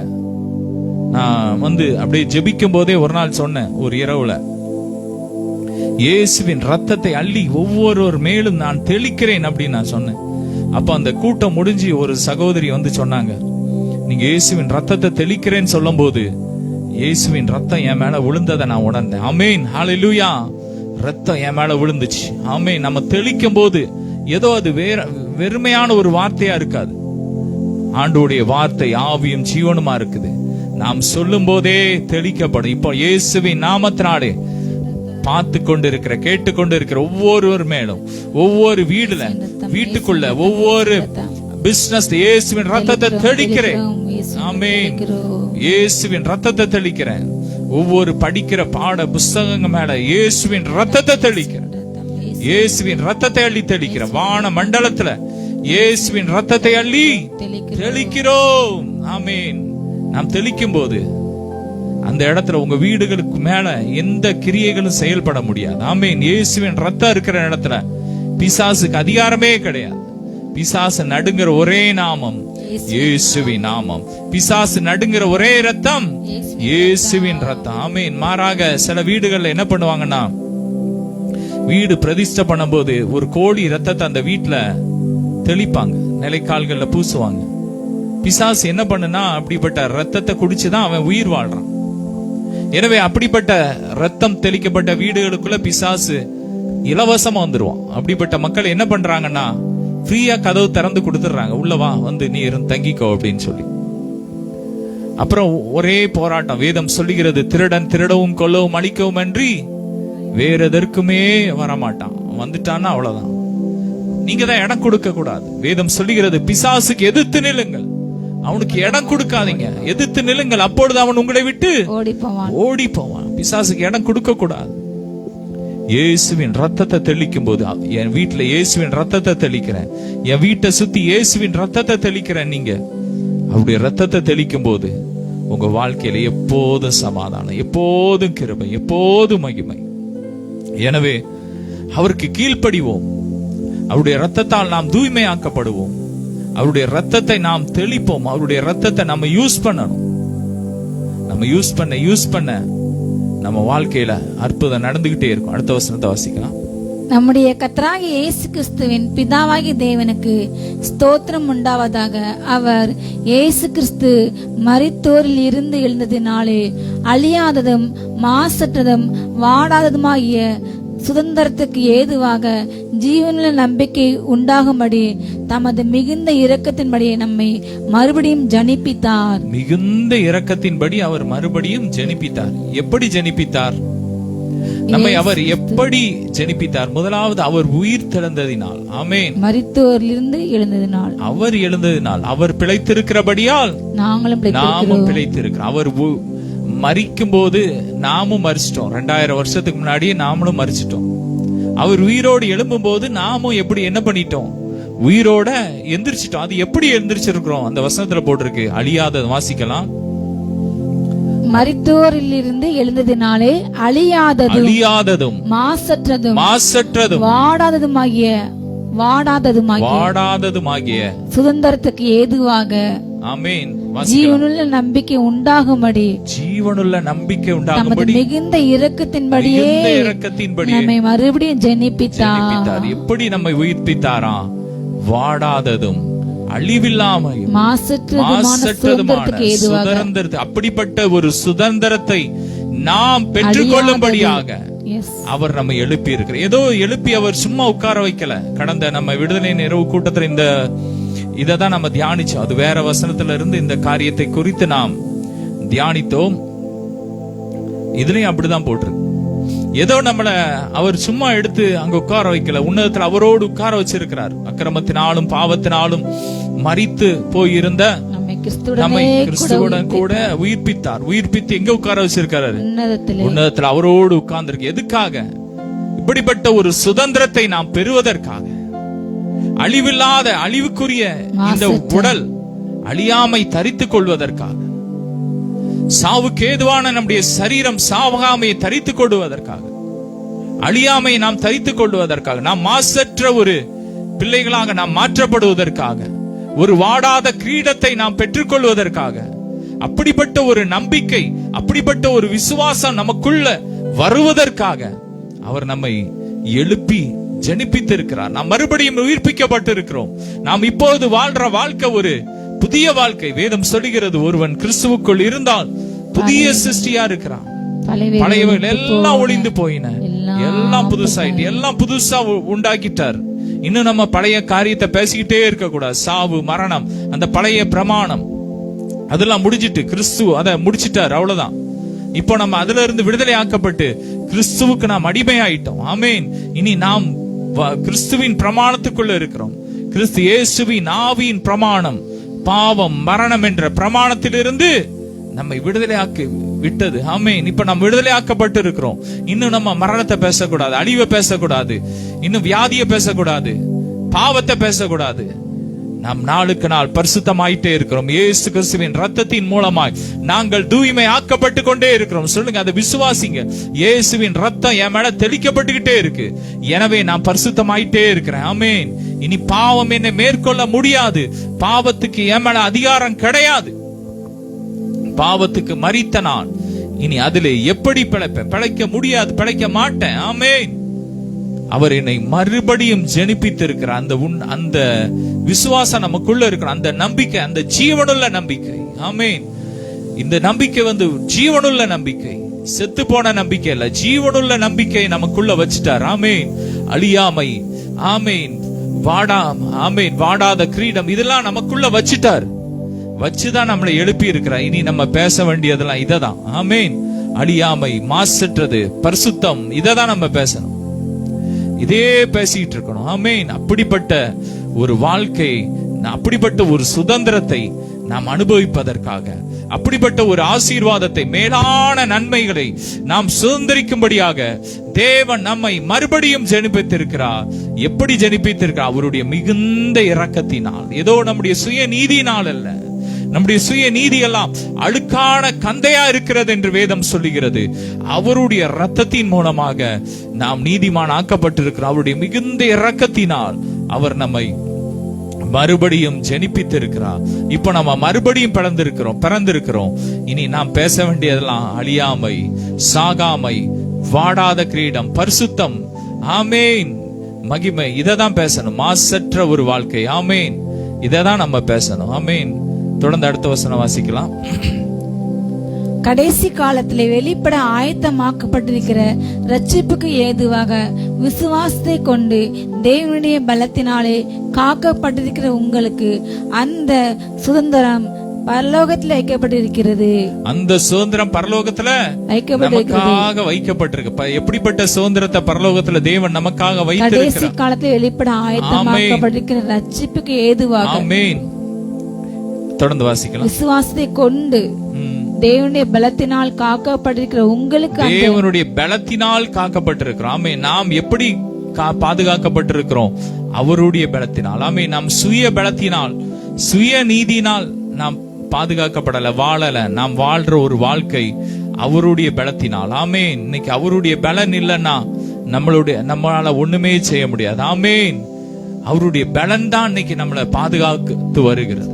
A: நான் அப்படியே ஜெபிக்கும் போதே ஒரு நாள் சொன்னேன். ஒரு இரவுல இயேசுவின் ரத்தத்தை அள்ளி ஒவ்வொருவர் மேலும் நான் தெளிக்கிறேன் அப்படின்னு நான் சொன்னேன். அப்ப அந்த கூட்டம் முடிஞ்சு ஒரு சகோதரி வந்து சொன்னாங்க, நீங்க இயேசுவின் ரத்தத்தை தெளிக்கிறேன்னு சொல்லும் போது இயேசுவின் ரத்தம் என் மேல விழுந்ததை நான் உணர்ந்தேன். ஆமென், ஹல்லேலூயா. ரத்தம் என் மேல விழுந்துச்சு. ஆமென். நம்ம தெளிக்கும் போது ஏதோ அது வெறுமையான ஒரு வார்த்தையா இருக்காது. ஆண்டவருடைய வார்த்தை ஆவியும் ஜீவனுமா இருக்குது. நாம் சொல்லும் போதே தெளிக்கப்படும். இப்போ இயேசுவின் நாமத்தினாலே பார்த்து கொண்டிருக்கிற கேட்டுக்கொண்டிருக்கிற ஒவ்வொருவர் மேலும், ஒவ்வொரு வீட்டுக்குள்ள ஒவ்வொரு பிசினஸ் இயேசுவின் ரத்தத்தை தெளிக்கிறேன். ஆமென். இயேசுவின் ரத்தத்தை தெளிக்கிறேன். ஒவ்வொரு படிக்கிற பாட புஸ்தகங்கள் மேல இயேசுவின் ரத்தத்தை தெளிக்கிறேன். இயேசுவின் ரத்தத்தை அள்ளி தெளிக்கிறேன். வான மண்டலத்துல இயேசுவின் ரத்தத்தை அள்ளி தெளிக்கிறோம். ஆமென். நாம் தெளிக்கும் போது அந்த இடத்துல உங்க வீடுகளுக்கு மேல எந்த கிரியைகளும் செயல்பட முடியாது. ஆமென். இயேசுவின் ரத்தம் இருக்கிற இடத்துல பிசாசுக்கு அதிகாரமே கிடையாது. பிசாசு நடுங்கிற ஒரே நாமம் இயேசுவின் நாமம். பிசாசு நடுங்கிற ஒரே ரத்தம் இயேசுவின் ரத்தம். ஆமென். மாறாக சில வீடுகள்ல என்ன பண்ணுவாங்கன்னா, வீடு பிரதிஷ்டை பண்ணும் போது ஒரு கோடி ரத்தத்தை அந்த வீட்டுல தெளிப்பாங்க, நிலைக்கால்கள்ல பூசுவாங்க. பிசாசு என்ன பண்ணுனா, அப்படிப்பட்ட ரத்தத்தை குடிச்சுதான் அவன் உயிர் வாழ்றான். எனவே அப்படிப்பட்ட ரத்தம் தெளிக்கப்பட்ட வீடுகளுக்குள்ள பிசாசு இலவசமா வந்துருவான். அப்படிப்பட்ட மக்கள் என்ன பண்றாங்கன்னா, ஃப்ரீயா கதவு திறந்து கொடுத்துறாங்க, உள்ளவா வந்து நீ இருந்து தங்கிக்கோ அப்படின்னு சொல்லி. அப்புறம் ஒரே போராட்டம். வேதம் சொல்லுகிறது, திருடன் திருடவும் கொல்லவும் அழிக்கவும் அன்றி வேற எதற்குமே வரமாட்டான். வந்துட்டான்னா அவ்வளவுதான். நீங்க தான் இடம் கொடுக்க கூடாது. வேதம் சொல்லுகிறது, பிசாசுக்கு எதிர்த்து நில்லுங்கள், அவனுக்கு இடம் கொடுக்காதீங்க, எதிர்த்து நில்லுங்கள், அப்பொழுது அவன் உங்களை விட்டு ஓடி போவான். பிசாசுக்கு இடம் கொடுக்க கூடாது. இயேசுவின் ரத்தத்தை தெளிக்கும் போது, என் வீட்டுல இயேசுவின் ரத்தத்தை தெளிக்கிறேன், என் வீட்டை சுத்தி இயேசுவின் ரத்தத்தை தெளிக்கிறேன். நீங்க அவருடைய ரத்தத்தை தெளிக்கும் போது உங்க வாழ்க்கையில எப்போதும் சமாதானம், எப்போதும் கிருபை, எப்போதும் மகிமை. எனவே அவருக்கு கீழ்ப்படிவோம். அவருடைய ரத்தத்தால் நாம் தூய்மையாக்கப்படுவோம். அவருடைய ரத்தத்தை நாம் தெளிப்போம். அவருடைய ரத்தத்தை நம்ம யூஸ் பண்ணணும். நம்ம யூஸ் பண்ண நம்ம வாழ்க்கையில அற்புதம் நடந்துகிட்டே இருக்கும். அடுத்த வசனத்தை வாசிக்கலாம்.
B: நம்முடைய கர்த்தராகிய இயேசு கிறிஸ்துவின் பிதாவாகிய தேவனுக்கு ஸ்தோத்திரம் உண்டாவதாக. அவர் இயேசு கிறிஸ்து மரித்தோரில் இருந்து எழுந்ததினாலே அழியாததும் மாசற்றதும் வாடாததுமாகிய சுதந்திரத்துக்கு ஏதுவாக ஜீவனுள்ள நம்பிக்கை உண்டாகும்படி தமது மிகுந்த இரக்கத்தின்படி நம்மை மறுபடியும் ஜனிப்பித்தார்.
A: மிகுந்த இரக்கத்தின்படி அவர் மறுபடியும் ஜனிப்பித்தார். எப்படி ஜனிப்பித்தார்? நம்மை அவர் எப்படி ஜனிப்பித்தார்? முதலாவது அவர் உயிர் தெழுந்ததினால். ஆமென்.
B: மரித்தோரிலிருந்து எழுந்ததினால்,
A: அவர் எழுந்ததினால், அவர் பிழைத்திருக்கிறபடியால் நாமும் பிழைத்திருக்கிறோம். அவர் மரிக்கும் போது நாமும் மரிச்சிட்டோம். 2000 வருஷத்துக்கு முன்னாடியே நாமளும் மரிச்சிட்டோம். அவர் உயிரோடு எழும்பும் போது நாமும் எப்படி என்ன பண்ணிட்டோம்? உயிரோட எந்திரிச்சிட்டோம். அது எப்படி எந்திரிச்சிருக்கிறோம்? அந்த வசனத்துல போட்டிருக்கு, அழியாத. வாசிக்கலாம்.
B: மரித்தோரிலிருந்து எழுந்ததினாலே அழியாததும் மாசற்றதும் வாடாததுமாகிய சுதந்திரத்துக்கு ஏதுவாக.
A: ஆமென்.
B: ஜீவனுள்ள நம்பிக்கை உண்டாகும்படி நமது மிகுந்த இரக்கத்தின்படியே நம்மை மறுபடியும் ஜனிப்பித்தார்.
A: எப்படி நம்மை உயிர்ப்பித்தாரா? வாடாததும் அழிவில்லாமையும் மாசற்றதுமான சுதந்திரத்தை, அப்படிப்பட்ட ஒரு சுதந்திரத்தை நாம் பெற்றுக்கொள்ளும்படியாக அவர் நம்ம எழுப்பி இருக்கிறார். ஏதோ எழுப்பி அவர் சும்மா உட்கார வைக்கல. கடந்த நம்ம விடுதலை இரவு கூட்டத்துல இந்த இததான் நம்ம தியானிச்சோம். அது வேற வசனத்துல இருந்து இந்த காரியத்தை குறித்து நாம் தியானித்தோம். இதுலயும் அப்படிதான் போட்டிருக்கு. ஏதோ நம்மள அவர் சும்மா எடுத்து அங்க உட்கார வைக்கல. உன்னதத்துல அவரோடு உட்கார வச்சிருக்கிறார். அக்கிரமத்தினாலும் பாவத்தினாலும் மரித்து போயிருந்த நம்மை கிறிஸ்துவுடன் கூட உயிர்ப்பித்தார். உயிர்ப்பித்து எங்க உட்கார வச்சிருக்கிறாரு? உன்னதத்துல அவரோடு உட்கார்ந்திருக்கு. எதுக்காக? இப்படிப்பட்ட ஒரு சுதந்திரத்தை நாம் பெறுவதற்காக. அழிவில்லாத அழிவுக்குரிய இந்த உடல் அழியாமை தரித்துக் கொள்வதற்காக. சாவுக்கு ஏதுவான நம்முடைய சரீரம் சாவாமையை தரித்துக் கொள்வதற்காக. அழியாமை நாம் தரித்துக் கொள்வதற்காக. நாம் மாசற்ற ஒரு பிள்ளைகளாக நாம் மாற்றப்படுவதற்காக. ஒரு வாடாத கிரீடத்தை நாம் பெற்றுக்கொள்வதற்காக. அப்படிப்பட்ட ஒரு நம்பிக்கை, அப்படிப்பட்ட ஒரு விசுவாசம் நமக்குள்ள வருவதற்காக அவர் நம்மை எழுப்பி ஜெனிப்பித்து இருக்கிறார். நாம் மறுபடியும் உயிர்ப்பிக்கப்பட்டு இருக்கிறோம். நாம் இப்போது வாழ்ற வாழ்க்கை ஒரு புதிய வாழ்க்கை. வேதம் சொல்லுகிறது, ஒருவன் கிறிஸ்துவுக்குள் இருந்தால் புதிய சிருஷ்டியா இருக்கிறான். பழையவைகள் எல்லாம் ஒளிந்து போயின, எல்லாம் புதுசாயிட்டு, எல்லாம் புதுசா உண்டாக்கிட்டார். இன்னும் நம்ம பழைய காரியத்தை பேசிக்கிட்டே இருக்க கூடாது. சாவு, மரணம், அந்த பழைய பிரமாணம் அதெல்லாம் முடிஞ்சிட்டு கிறிஸ்து அதை முடிச்சிட்டார், அவ்வளவுதான். இப்போ நம்ம அதுல இருந்து விடுதலை ஆக்கப்பட்டு கிறிஸ்துவுக்கு நாம் அடிமையாயிட்டோம். ஆமேன். இனி நாம் கிறிஸ்துவின் பிரமாணத்துக்குள்ள இருக்கிறோம். கிறிஸ்து இயேசுவின் ஆவியின் பிரமாணம், பாவம், மரணம் என்ற பிரமாணத்திலிருந்து நம்மை விடுதலையாக்கி விட்டது. ஆமேன். இப்ப நம்ம விடுதலையாக்கப்பட்டு இருக்கிறோம். இன்னும் நம்ம மரணத்தை பேசக்கூடாது, அழிவை பேசக்கூடாது, இன்னும் வியாதியை பேசக்கூடாது, பாவத்தை பேசக்கூடாது. நாம் நாளுக்கு நாள் பரிசுத்தமாயிட்டே இருக்கிறோம். இயேசு கிறிஸ்துவின் ரத்தத்தின் மூலமாய் நாங்கள் தூய்மை ஆக்கப்பட்டு கொண்டே இருக்கிறோம். சொல்லுங்க, அதை விசுவாசிங்க. இயேசுவின் ரத்தம் என் மேல தெளிக்கப்பட்டுக்கிட்டே இருக்கு, எனவே நான் பரிசுத்தமாயிட்டே இருக்கிறேன். ஆமேன். இனி பாவம் என்னை மேற்கொள்ள முடியாது. பாவத்துக்கு என் மேல அதிகாரம் கிடையாது. பாவத்துக்கு மரித்த நான் இனி அதிலே எப்படி பிழைப்பேன்? பிழைக்க முடியாது, பிழைக்க மாட்டேன். ஆமேன். அவர் என்னை மறுபடியும் ஜெனிப்பித்திருக்கிறார். அந்த விசுவாசம் நமக்குள்ள இருக்கிற அந்த நம்பிக்கை, அந்த ஜீவனுள்ள நம்பிக்கை. ஆமேன். இந்த நம்பிக்கை ஜீவனுள்ள நம்பிக்கை, செத்து போன நம்பிக்கை இல்ல, ஜீவனுள்ள நம்பிக்கை நமக்குள்ள வச்சுட்டார். ஆமேன். அழியாமை, ஆமேன், வாடாத கிரீடம், இதெல்லாம் நமக்குள்ள வச்சுட்டார். வச்சுதான் நம்மளை எழுப்பி இருக்கிறார். இனி நம்ம பேச வேண்டியதெல்லாம் இததான். ஆமேன். அழியாமை, மாசற்றது, பரிசுத்தம், இததான் நம்ம பேசணும். இதே பேசிட்டு இருக்கணும். ஆமேன். அப்படிப்பட்ட ஒரு வாழ்க்கை, அப்படிப்பட்ட ஒரு சுதந்திரத்தை நாம் அனுபவிப்பதற்காக, அப்படிப்பட்ட ஒரு ஆசீர்வாதத்தை, மேலான நன்மைகளை நாம் சுதந்திரிக்கும்படியாக தேவன் நம்மை மறுபடியும் ஜெனிப்பித்திருக்கிறார். எப்படி ஜெனிப்பித்திருக்கிறார்? அவருடைய மிகுந்த இரக்கத்தினால். ஏதோ நம்முடைய சுய நீதியினால் அல்ல. நம்முடைய சுய நீதி எல்லாம் அழுக்கான கந்தையா இருக்கிறது என்று வேதம் சொல்லுகிறது. அவருடைய இரத்தத்தின் மூலமாக நாம் நீதிமான் ஆக்கப்பட்டிருக்கிறோம். அவருடைய மிகுந்த இரக்கத்தினால் அவர் நம்மை மறுபடியும் ஜெனிப்பித்திருக்கிறார். இப்ப நம்ம மறுபடியும் பிறந்திருக்கிறோம். இனி நாம் பேச வேண்டியதெல்லாம் அழியாமை, சாகாமை, வாடாத கிரீடம், பரிசுத்தம், ஆமேன், மகிமை, இததான் பேசணும். மாசற்ற ஒரு வாழ்க்கை. ஆமேன். இததான் நம்ம பேசணும். ஆமேன். தொடர்ந்து அடுத்த வசனம் வாசிக்கலாம்.
B: கடைசி காலத்திலே வெளிப்பட ஆயத்தமாக்கப்பட்டிருக்கிற ரட்சிப்புக்கு ஏதுவாக விசுவாசத்தை கொண்டு தேவனுடைய பலத்தினாலே காக்கப்பட்டிருக்கிற உங்களுக்கு அந்த சுதந்திரம் பரலோகத்தில் வைக்கப்பட்டிருக்கிறது.
A: அந்த சுதந்திரம் பரலோகத்துல நமக்காக வைக்கப்பட்டிருக்கு. எப்படிப்பட்ட சுதந்திரத்தை பரலோகத்துல தேவன் நமக்காக வைத்திருக்கிறார்?
B: கடைசி காலத்தில் வெளிப்பட ஆயத்தமாக்கப்பட்டிருக்கிற ரட்சிப்புக்கு ஏதுவாக.
A: ஆமென். தொடர்ந்து வாசிக்கலாம்.
B: விசுவாசத்தை கொண்டு தேவனுடைய பலத்தினால் காக்கப்பட்டிருக்கிற உங்களுக்கு,
A: தேவனுடைய பலத்தினால் காக்கப்பட்டிருக்கிறோம். ஆமென். நாம் எப்படி பாதுகாக்கப்பட்டிருக்கிறோம்? அவருடைய பலத்தினால். ஆமென். நாம் சுய பலத்தினால், சுய நீதினால் நாம் பாதுகாக்கப்படல, வாழல. நாம் வாழ்ற ஒரு வாழ்க்கை அவருடைய பலத்தினால். ஆமென். இன்னைக்கு அவருடைய பலன் இல்லைன்னா நம்மளால ஒண்ணுமே செய்ய முடியாது. ஆமென். அவருடைய பலன் தான் இன்னைக்கு நம்மளை பாதுகாத்து வருகிறது.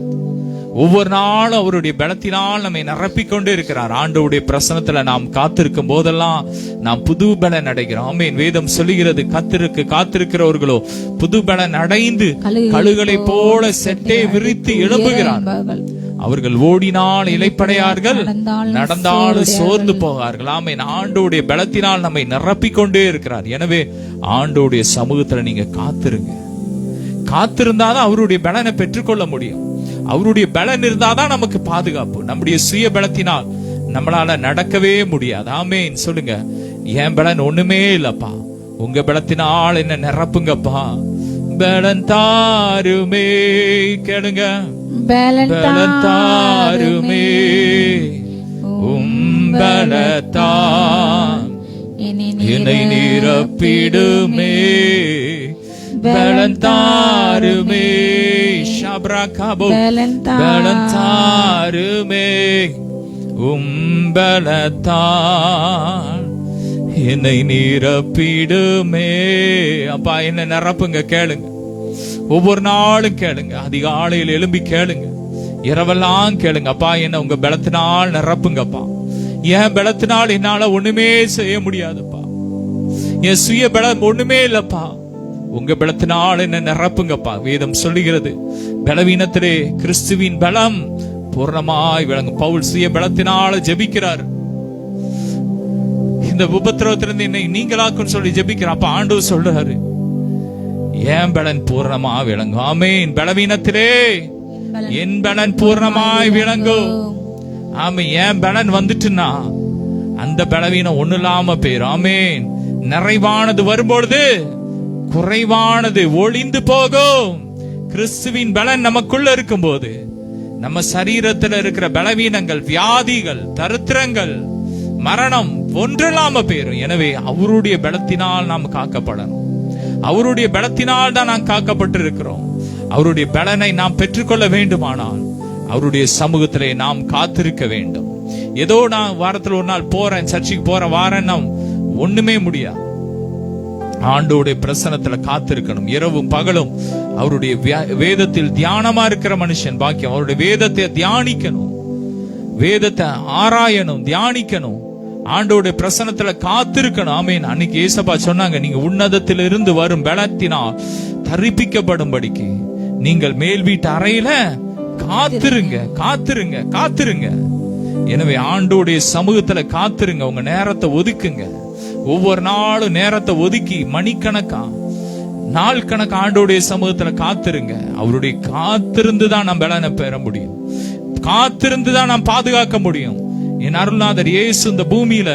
A: ஒவ்வொரு நாளும் அவருடைய பலத்தினால் நம்மை நிரப்பிக்கொண்டே இருக்கிறார். ஆண்டவருடைய பிரசனத்துல நாம் காத்திருக்கும் போதெல்லாம் நாம் புது பலன் அடைகிறோம். ஆமென். வேதம் சொல்லுகிறது, காத்திருக்கிறவர்களோ புது பலன் அடைந்து கழுகளை போல செட்டை விரித்து எழும்புகிறார்கள். அவர்கள் ஓடினால் இளைப்படையார்கள், நடந்தாலும் சோர்ந்து போகார்கள். ஆமென். ஆண்டவருடைய பலத்தினால் நம்மை நிரப்பிக்கொண்டே இருக்கிறார். எனவே ஆண்டவருடைய சமூகத்துல நீங்க காத்திருந்தாதான் அவருடைய பலனை பெற்றுக்கொள்ள முடியும். அவருடைய பலன் இருந்தாதான் நமக்கு பாதுகாப்பு. நம்முடைய சுய பலத்தினால் நம்மளால நடக்கவே முடியாது. ஆமென். சொல்லுங்க, என் பலன் ஒண்ணுமே இல்லப்பா, உங்க பலத்தினால் என்ன நிரப்புங்கப்பா. பலன் தாருமே, கேளுங்க, பலன் தாருமே, பலத்தான் என்னை நிரப்பிடுமே. பலன் தாருமே, பலன் தாருமே, பலத்தான் என்னை நிரப்பிடுமே. அப்பா என்ன நிரப்புங்க. கேளுங்க, ஒவ்வொரு நாளும் கேளுங்க, அதிகாலையில் எழும்பி கேளுங்க, இரவெல்லாம் கேளுங்க. அப்பா என்ன உங்க பலத்தினால் நிரப்புங்கப்பா. என் பலத்தினால் என்னால ஒண்ணுமே செய்ய முடியாதுப்பா. என் சுய பலம் ஒண்ணுமே இல்லப்பா, உங்க பலத்தினால் என்ன நிரப்புங்கப்பா. வேதம் சொல்லுகிறது, பலவீனத்திலே கிறிஸ்துவின் பலம் பூர்ணமாய் விளங்கும். பவுல் சுய பலத்தினால ஜெபிக்கிறார். இந்த உபத்திரவத்திலிருந்து என்னை நீங்களாக்கும் சொல்லி ஜெபிக்கிறார். அப்ப ஆண்டவர் சொல்றாரு, என் பலன் பூர்ணமா விளங்கும். ஆமென். பலவீனத்திலே என் பலன் பூர்ணமாய் விளங்கும். ஆமா, என் பலன் வந்துட்டுன்னா அந்த பலவீனம் ஒண்ணு இல்லாம போயிரும். ஆமென். நிறைவானது வரும்பொழுது குறைவானது ஒளிந்து போகும். கிறிஸ்துவின் பலன் நமக்குள்ள இருக்கும் போது நம்ம சரீரத்தில் இருக்கிற பலவீனங்கள், வியாதிகள், தரித்திரங்கள், மரணம் ஒன்றில்லாம போயிரும். எனவே அவருடைய பலத்தினால் நாம் காக்கப்படணும். அவருடைய பலத்தினால் தான் நாம் காக்கப்பட்டு இருக்கிறோம். அவருடைய பலனை நாம் பெற்றுக்கொள்ள வேண்டுமானால் அவருடைய சமூகத்திலே நாம் காத்திருக்க வேண்டும். ஏதோ நான் வாரத்தில் ஒரு நாள் போறேன், சர்ச்சுக்கு போறேன், வாரேன், நாம் ஒண்ணுமே முடியாது. ஆண்டோடைய பிரசன்னத்துல காத்திருக்கணும். இரவும் பகலும் அவருடைய வேதத்தில் தியானமா இருக்கிற மனுஷன் பாக்கியம். அவருடைய வேதத்தை தியானிக்கணும், வேதத்தை ஆராயணும், தியானிக்கணும், ஆண்டோடைய பிரசன்னத்துல காத்திருக்கணும். ஆமென். அன்னைக்கு ஏசப்பா சொன்னாங்க, நீங்க உன்னதத்திலிருந்து வரும் பலத்தினால் தரிப்பிக்கப்படும்படிக்கு நீங்கள் மேல் வீட்டு அறையில காத்திருங்க, காத்திருங்க, காத்திருங்க. எனவே ஆண்டோடைய சமூகத்துல காத்திருங்க. உங்க நேரத்தை ஒதுக்குங்க. ஒவ்வொரு நாளும் நேரத்தை ஒதுக்கி மணிக்கணக்கா, நாள் கணக்கு ஆண்டோடைய சமூகத்துல காத்திருங்க. அவருடைய காத்திருந்துதான் நாம் பலனை பெற முடியும். காத்திருந்துதான் நாம் பாதுகாக்க முடியும். என் அருள்நாதர் இயேசு இந்த பூமியில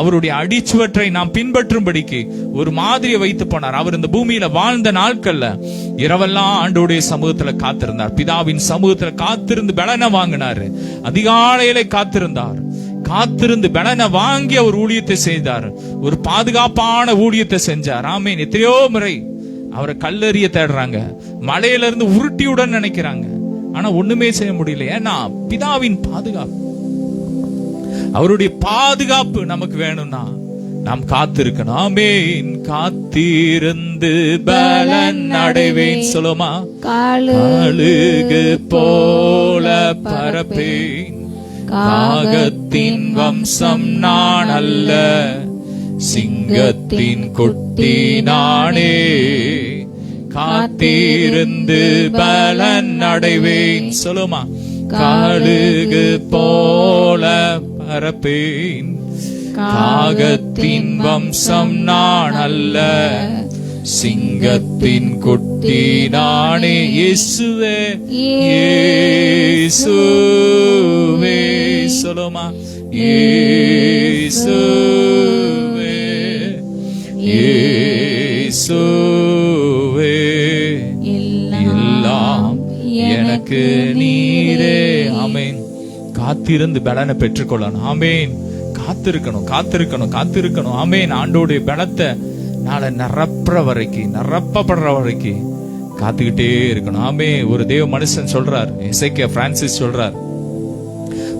A: அவருடைய அடிச்சுவற்றை நாம் பின்பற்றும்படிக்கு ஒரு மாதிரியை வைத்து போனார். அவர் இந்த பூமியில வாழ்ந்த நாட்கள்ல இரவெல்லாம் ஆண்டோடைய சமூகத்துல காத்திருந்தார். பிதாவின் சமூகத்துல காத்திருந்து பலனை வாங்கினாரு. அதிகாலையில காத்திருந்தார். காத்திருந்து பலனை வாங்கி அவர் ஊழியத்தை செய்தார். ஒரு பாதுகாப்பான ஊழியத்தை செஞ்சார். ஆமென். எத்தனையோ முறை அவரை கல்லெறிய தேடுறாங்க, மலையில இருந்து உருட்டியுடன் நினைக்கிறாங்க, ஆனா ஒண்ணுமே செய்ய முடியல. ஏன்னா பிதாவின் பாதுகாப்பு, அவருடைய பாதுகாப்பு நமக்கு வேணும்னா நாம் காத்திருக்கணும். ஆமென். காத்திருந்து பலன் அடைவேன். சொல்லுமா, கழுகு போல பரப்பேன், காகத்தின் வம்சம் நான் அல்ல, சிங்கத்தின் குட்டி நானே, காத்திருந்து பலன் அடைவேன். சொல்லுமா, கழுகு போல பரப்பேன், காகத்தின் வம்சம் நான் அல்ல, சிங்கத்தின் குட்டி நானே. இயேசுவே, இயேசுவே. சொல்லுமா, இயேசுவே, இயேசுவே, எல்லாம் எனக்கு நீரே. ஆமென். காத்திருந்து பலனை பெற்றுக்கொள்ளணும். ஆமென். காத்திருக்கணும், காத்திருக்கணும், காத்திருக்கணும். ஆமென். ஆண்டோடைய பலத்தை நாளை நிரப்புற வரைக்கும், நிரப்பப்படுற வரைக்கும் காத்துக்கிட்டே இருக்கணும். ஆமே. ஒரு தேவ மனுஷன் சொல்றார், எசேக்கியா பிரான்சிஸ் சொல்றார்,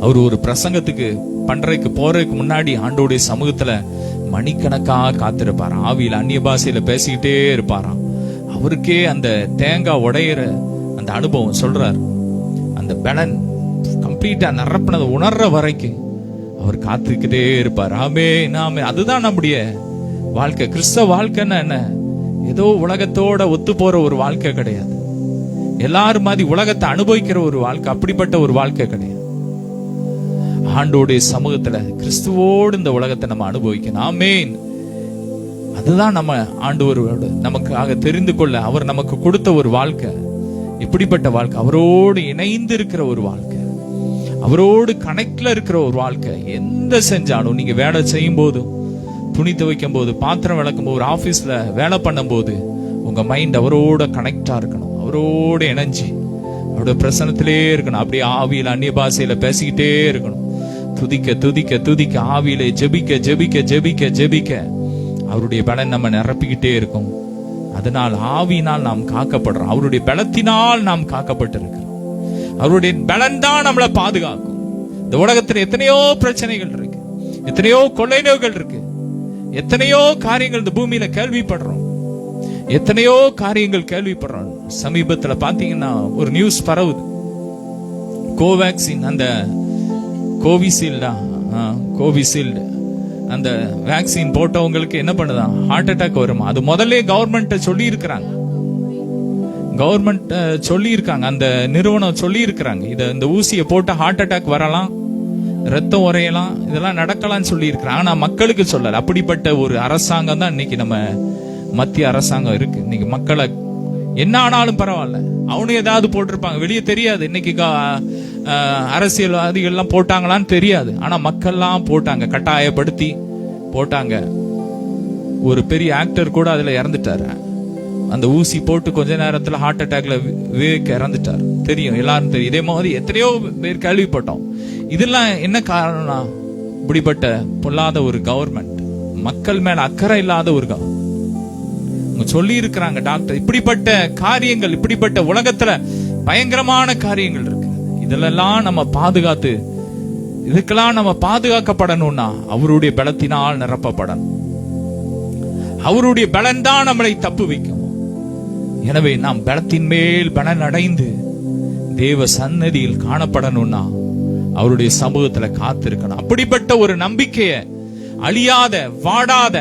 A: அவர் ஒரு பிரசங்கத்துக்கு பண்றதுக்கு போறதுக்கு முன்னாடி ஆண்டோடைய சமூகத்துல மணிக்கணக்கா காத்திருப்பார். ஆவியில் அந்நிய பாஷையில பேசிக்கிட்டே இருப்பாராம். அவருக்கே அந்த தேங்காய் உடையிற அந்த அனுபவம் சொல்றார். அந்த பலன் கம்ப்ளீட்டா நிரப்பினதை உணர்ற வரைக்கும் அவர் காத்துக்கிட்டே இருப்பார். ஆமே. நாமே அதுதான் நம்முடைய வாழ்க்கை. கிறிஸ்தவ வாழ்க்கைன்னா என்ன? ஏதோ உலகத்தோட ஒத்து போற ஒரு வாழ்க்கை கிடையாது. எல்லாரும் மாதிரி உலகத்தை அனுபவிக்கிற ஒரு வாழ்க்கை, அப்படிப்பட்ட ஒரு வாழ்க்கை கிடையாது. ஆண்டோடைய சமூகத்துல கிறிஸ்துவோடு இந்த உலகத்தை நம்ம அனுபவிக்கணும். ஆமென். அதுதான் நம்ம ஆண்டவரோடு நமக்காக தெரிந்து கொள்ள அவர் நமக்கு கொடுத்த ஒரு வாழ்க்கை. இப்படிப்பட்ட வாழ்க்கை, அவரோடு இணைந்து இருக்கிற ஒரு வாழ்க்கை, அவரோடு கனெக்ட்ல இருக்கிற ஒரு வாழ்க்கை. எந்த செஞ்சாலும், நீங்க வேலை செய்யும் போதும், துணி துவைக்கும் போது, பாத்திரம் விளக்கும் போது, ஒரு ஆபீஸ்ல வேலை பண்ணும் போது, உங்க மைண்ட் அவரோட கனெக்டா இருக்கணும், அவரோட இணைஞ்சி அவரோட பிரசனத்திலே இருக்கணும். அப்படியே ஆவியில அந்நிய பாஷையில பேசிக்கிட்டே இருக்கணும். துதிக்க துதிக்க துதிக்க, ஆவியிலே ஜெபிக்க ஜெபிக்க ஜெபிக்க ஜெபிக்க அவருடைய பலன் நம்ம நிரப்பிக்கிட்டே இருக்கும். அதனால் ஆவியினால் நாம் காக்கப்படுறோம். அவருடைய பலத்தினால் நாம் காக்கப்பட்டிருக்கிறோம். அவருடைய பலன் தான் நம்மளை பாதுகாக்கும். இந்த உலகத்துல எத்தனையோ பிரச்சனைகள் இருக்கு, எத்தனையோ கொள்ளை நோய்கள் இருக்கு, எத்தனையோ காரியங்கள் இந்த பூமியில கேள்விப்படுறோம், எத்தனையோ காரியங்கள் கேள்விப்படுறோம். சமீபத்துல பாத்தீங்கன்னா ஒரு நியூஸ் பரவுது. கோவேக்சின், அந்த கோவிஷீல்டு அந்த வேக்சின் போட்டவங்களுக்கு என்ன பண்ணுதான், ஹார்ட் அட்டாக் வருமா? அது முதல்ல கவர்மெண்ட் சொல்லி இருக்கிறாங்க, கவர்மெண்ட் சொல்லி இருக்காங்க, அந்த நிறுவனம் சொல்லி இருக்கிறாங்க, இந்த ஊசியை போட்ட ஹார்ட் அட்டாக் வரலாம், ரத்தம் உரையலாம், இதெல்லாம் நடக்கலாம்னு சொல்லி இருக்கிறாங்க. ஆனா மக்களுக்கு சொல்லல. அப்படிப்பட்ட ஒரு அரசாங்கம் தான் இன்னைக்கு நம்ம மத்திய அரசாங்கம் இருக்கு. இன்னைக்கு மக்களை என்ன ஆனாலும் பரவாயில்ல, அவனு ஏதாவது போட்டிருப்பாங்க, வெளியே தெரியாது. இன்னைக்கு அரசியல்வாதிகள் எல்லாம் போட்டாங்களான்னு தெரியாது, ஆனா மக்கள்லாம் போட்டாங்க, கட்டாயப்படுத்தி போட்டாங்க. ஒரு பெரிய ஆக்டர் கூட அதுல இறந்துட்டாரு. அந்த ஊசி போட்டு கொஞ்ச நேரத்துல ஹார்ட் அட்டாக்ல விவேக் இறந்துட்டார், தெரியும், எல்லாரும் தெரியும். இதே மாதிரி எத்தனையோ பேர் கேள்விப்பட்டோம். இதெல்லாம் என்ன காரணம்னா, இப்படிப்பட்ட பொல்லாத ஒரு கவர்மெண்ட், மக்கள் மேல அக்கறை இல்லாத ஒரு கவர்மெண்ட். சொல்லி இருக்கிறாங்க டாக்டர், இப்படிப்பட்ட காரியங்கள், இப்படிப்பட்ட உலகத்துல பயங்கரமான காரியங்கள் இருக்கு. இதெல்லாம் நம்ம பாதுகாத்து, இதுக்கெல்லாம் நம்ம பாதுகாக்கப்படணும்னா அவருடைய பலத்தினால் நிரப்பப்படணும். அவருடைய பலன் தான் நம்மளை தப்பு வைக்கும். எனவே நாம் பலத்தின் மேல் பலன் அடைந்து தேவ சன்னதியில் காணப்படணும்னா அவருடைய சமூகத்துல காத்திருக்கணும். அப்படிப்பட்ட ஒரு நம்பிக்கைய, அழியாத, வாடாத,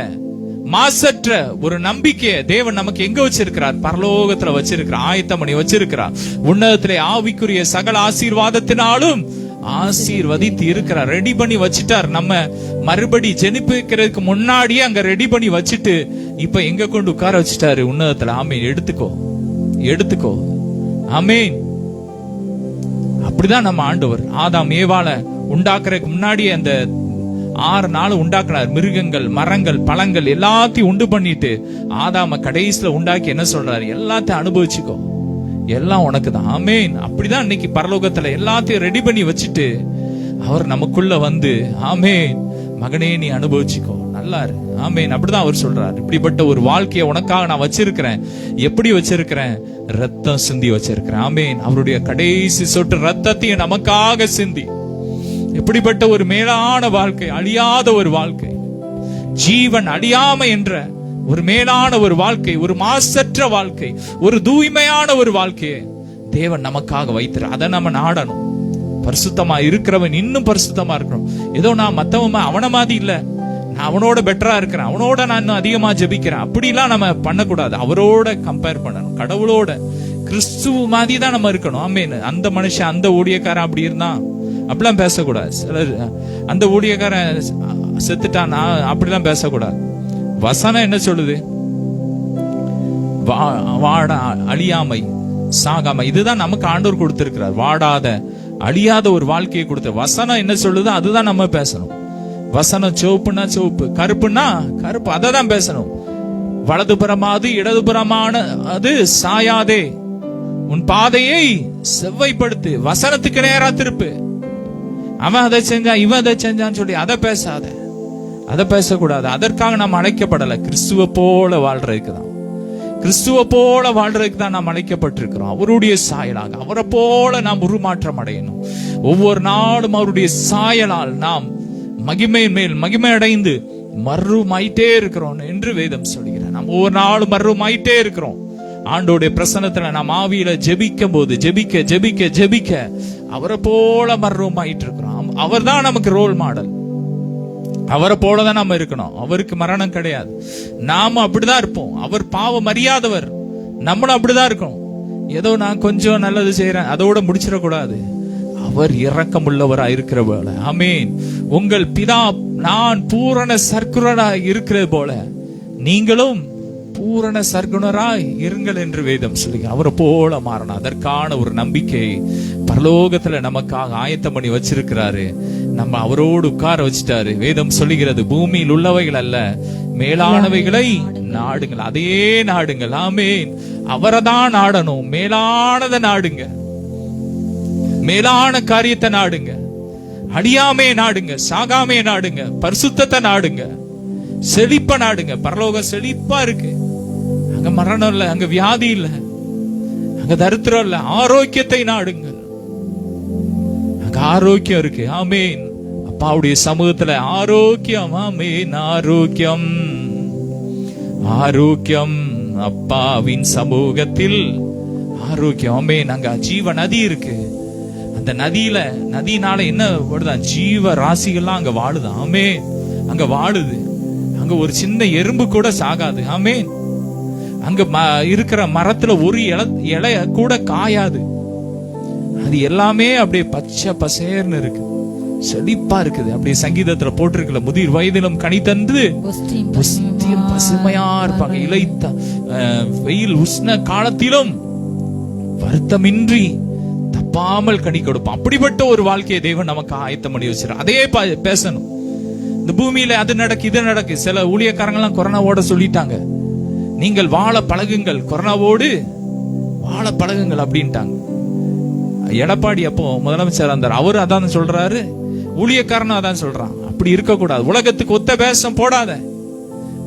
A: மாசற்ற ஒரு நம்பிக்கையை தேவன் நமக்கு எங்க வச்சிருக்கிறார்? பரலோகத்துல வச்சிருக்கிறார், ஆயத்தம் பண்ணி வச்சிருக்கிறார். உன்னதத்திலே ஆவிக்குரிய சகல ஆசீர்வாதத்தினாலும் ஆசீர்வதித்து இருக்கிறார், ரெடி பண்ணி வச்சிட்டார். நம்ம மறுபடி ஜெனிப்பிக்கிறதுக்கு முன்னாடியே அங்க ரெடி பண்ணி வச்சுட்டு இப்ப எங்க கொண்டு உட்கார வச்சுட்டாரு? உன்னதத்துல. ஆமீன். எடுத்துக்கோ, எடுத்துக்கோ. ஆமீன். அப்படிதான் நம்ம ஆண்டவர் ஆதாம் ஏவாள உண்டாக்குறதுக்கு முன்னாடியே அந்த 6 நாள் உண்டாக்குனார். மிருகங்கள், மரங்கள், பழங்கள் எல்லாத்தையும் உண்டு பண்ணிட்டு ஆதாம கடைசியில உண்டாக்கி என்ன சொல்றாரு? எல்லாத்தையும் அனுபவிச்சுக்கோ, எல்லாம் உனக்கு தான். ஆமேன். அப்படிதான் இன்னைக்கு பரலோகத்துல எல்லாத்தையும் ரெடி பண்ணி வச்சுட்டு அவர் நமக்குள்ள வந்து, ஆமேன், மகனே நீ அனுபவிச்சுக்கோ, நல்லா இரு. ஆமேன். அப்படிதான் அவர் சொல்றாரு. இப்படிப்பட்ட ஒரு வாழ்க்கையை உனக்காக நான் வச்சிருக்கிறேன். எப்படி வச்சிருக்கிறேன்? ரத்தம் சிந்தி வச்சிருக்கிறேன். ஆமேன். அவருடைய கடைசி சொட்டு ரத்தத்தையும் நமக்காக சிந்தி, இப்படிப்பட்ட ஒரு மேலான வாழ்க்கை, அழியாத ஒரு வாழ்க்கை, ஜீவன் அழியாமை என்ற ஒரு மேலான ஒரு வாழ்க்கை, ஒரு மாசற்ற வாழ்க்கை, ஒரு தூய்மையான ஒரு வாழ்க்கையை தேவன் நமக்காக வைத்திரு. அதை நம்ம நாடணும். பரிசுத்தமா இருக்கிறவன் இன்னும் பரிசுத்தமா இருக்கணும். ஏதோ நான் மத்தவன் அவன மாதிரி இல்ல, நான் அவனோட பெட்டரா இருக்கிறேன், அவனோட நான் இன்னும் அதிகமா ஜெபிக்கிறேன், அப்படிலாம் நம்ம பண்ணக்கூடாது. அவரோட கம்பேர் பண்ணணும், கடவுளோட, கிறிஸ்துவ மாதிரி தான் நம்ம இருக்கணும். ஆமேன். அந்த மனுஷன், அந்த ஊழியக்காரன் அப்படி இருந்தான், அப்படிலாம் பேசக்கூடாது. சிலர் அந்த ஊழியக்காரன் செத்துட்டான் அப்படிலாம் பேசக்கூடாது. வசனம் என்ன சொல்லுது? வாட அழியாமை, சாகாமை, இதுதான் நமக்கு ஆண்டவர் கொடுத்திருக்கிறார். வாடாத, அழியாத ஒரு வாழ்க்கையை கொடுத்த வசனம் என்ன சொல்லுது? அதுதான் நம்ம பேசணும். வசனம் சிவப்புனா சிவப்பு, கருப்புனா கருப்பு, அதை தான் பேசணும். வலதுபுறமாது இடதுபுறமான அது சாயாதே, உன் பாதையை செவ்வைப்படுத்து, வசனத்துக்கு நேரா திருப்பு. அவன் அதை செஞ்சான், இவன் அதை செஞ்சான்னு சொல்லி அதை பேசாத, அதை பேசக்கூடாது. அதற்காக நாம் அழைக்கப்படலை. கிறிஸ்துவ போல வாழ்றதுக்கு தான், கிறிஸ்துவ போல வாழ்றதுக்கு தான் நாம் அழைக்கப்பட்டிருக்கிறோம். அவருடைய சாயலாக, அவரை போல நாம் உருமாற்றம் அடையணும். ஒவ்வொரு நாளும் அவருடைய சாயலால் நாம் மகிமை மேல் மகிமை அடைந்து மறுமாயிட்டே இருக்கிறோம் என்று வேதம் சொல்கிறார். நாம் ஒவ்வொரு நாளும் மறுமாயிட்டே இருக்கிறோம். ஆண்டோடைய பிரசன்னத்துல நாம் ஆவியில ஜெபிக்கும் போது, ஜெபிக்க ஜெபிக்க ஜெபிக்க அவரை போல மறுமாயிட்டு இருக்கிறோம். அவர் தான் நமக்கு ரோல் மாடல். அவரை போலதான் நம்ம இருக்கணும். அவருக்கு மரணம் கிடையாது, நாம அப்படிதான் இருப்போம். அவர் பாவம் அறியாதவர், நம்மளும் அப்படிதான் இருக்கணும். ஏதோ நான் கொஞ்சம் நல்லது செய்யறேன் அதோட முடிச்சிடக்கூடாது. அவர் இரக்கமுள்ளவரா இருக்கிற ஆமீன். உங்கள் பிதா நான் பூரண சர்க்குணராய் இருக்கிறது போல நீங்களும் பூரண சர்க்குணராய் இருங்கள் என்று வேதம் சொல்லுங்க. அவரை போல மாறணும். அதற்கான ஒரு நம்பிக்கை பரலோகத்துல நமக்காக ஆயத்தம் பண்ணி வச்சிருக்கிறாரு. நம்ம அவரோடு உட்கார வச்சுட்டாரு. வேதம் சொல்லுகிறது, பூமியில் உள்ளவைகள் அல்ல மேலானவைகளை நாடுங்கள், அதையே நாடுங்கள். ஆமீன். அவரை தான் நாடணும். மேலானதை நாடுங்க, மேலான காரியத்தை நாடுங்க, அடியாமே நாடுங்க, சாகாமே நாடுங்க, பரிசுத்தத்தை நாடுங்க, செழிப்ப நாடுங்க. பரலோகம் செழிப்பா இருக்கு. அங்க மரணம் இல்ல, அங்க வியாதி இல்ல, அங்க தரித்திரம் இல்ல. ஆரோக்கியத்தை நாடுங்கள், அங்க ஆரோக்கியம் இருக்கு. ஆமீன். அப்பாவுடைய சமூகத்துல ஆரோக்கியம். ஆமீன். ஆரோக்கியம், ஆரோக்கியம். அப்பாவின் சமூகத்தில் ஆரோக்கியம். ஆமீன். அங்க ஜீவ நதி இருக்கு. அந்த நதியினால என்ன வருதான்? ஜீவ ராசிகள்லாம் அங்க வாழுதான். ஆமீன். அங்க வாழுது. அங்க ஒரு சின்ன எறும்பு கூட சாகாது. ஆமென். அங்க இருக்கிற மரத்துல ஒரு இலை கூட காயாது. அது எல்லாமே அப்படியே பச்சை பசேர்னு இருக்கு, செழிப்பா இருக்குது. அப்படியே சங்கீதத்துல போட்டிருக்கல, முதிர் வயதிலும் கனி தந்து புஸ்தியும் பசுமையா இருப்பாங்க. இளைத்த வெயில் உஷ்ண காலத்திலும் வருத்தமின்றி தப்பாமல் கனி கொடுப்பான். அப்படிப்பட்ட ஒரு வாழ்க்கையை தேவன் நமக்கு ஆயத்தம் பண்ணி வச்சிருக்கார். அதே பேசணும். இந்த பூமியில அது நடக்கு இது நடக்கு. சில ஊழியக்காரங்கெல்லாம் கொரோனாவோட சொல்லிட்டாங்க, நீங்கள் வாழ பழகுங்கள், கொரோனாவோடு வாழ பழகுங்கள் அப்படின்ட்டாங்க. எடப்பாடி அப்போ முதலமைச்சர் இருந்தார், அவரு அதான் சொல்றாரு, ஊழியக்காரனும் அதான் சொல்றான். அப்படி இருக்க கூடாது. உலகத்துக்கு ஒத்த வேஷம் போடாத.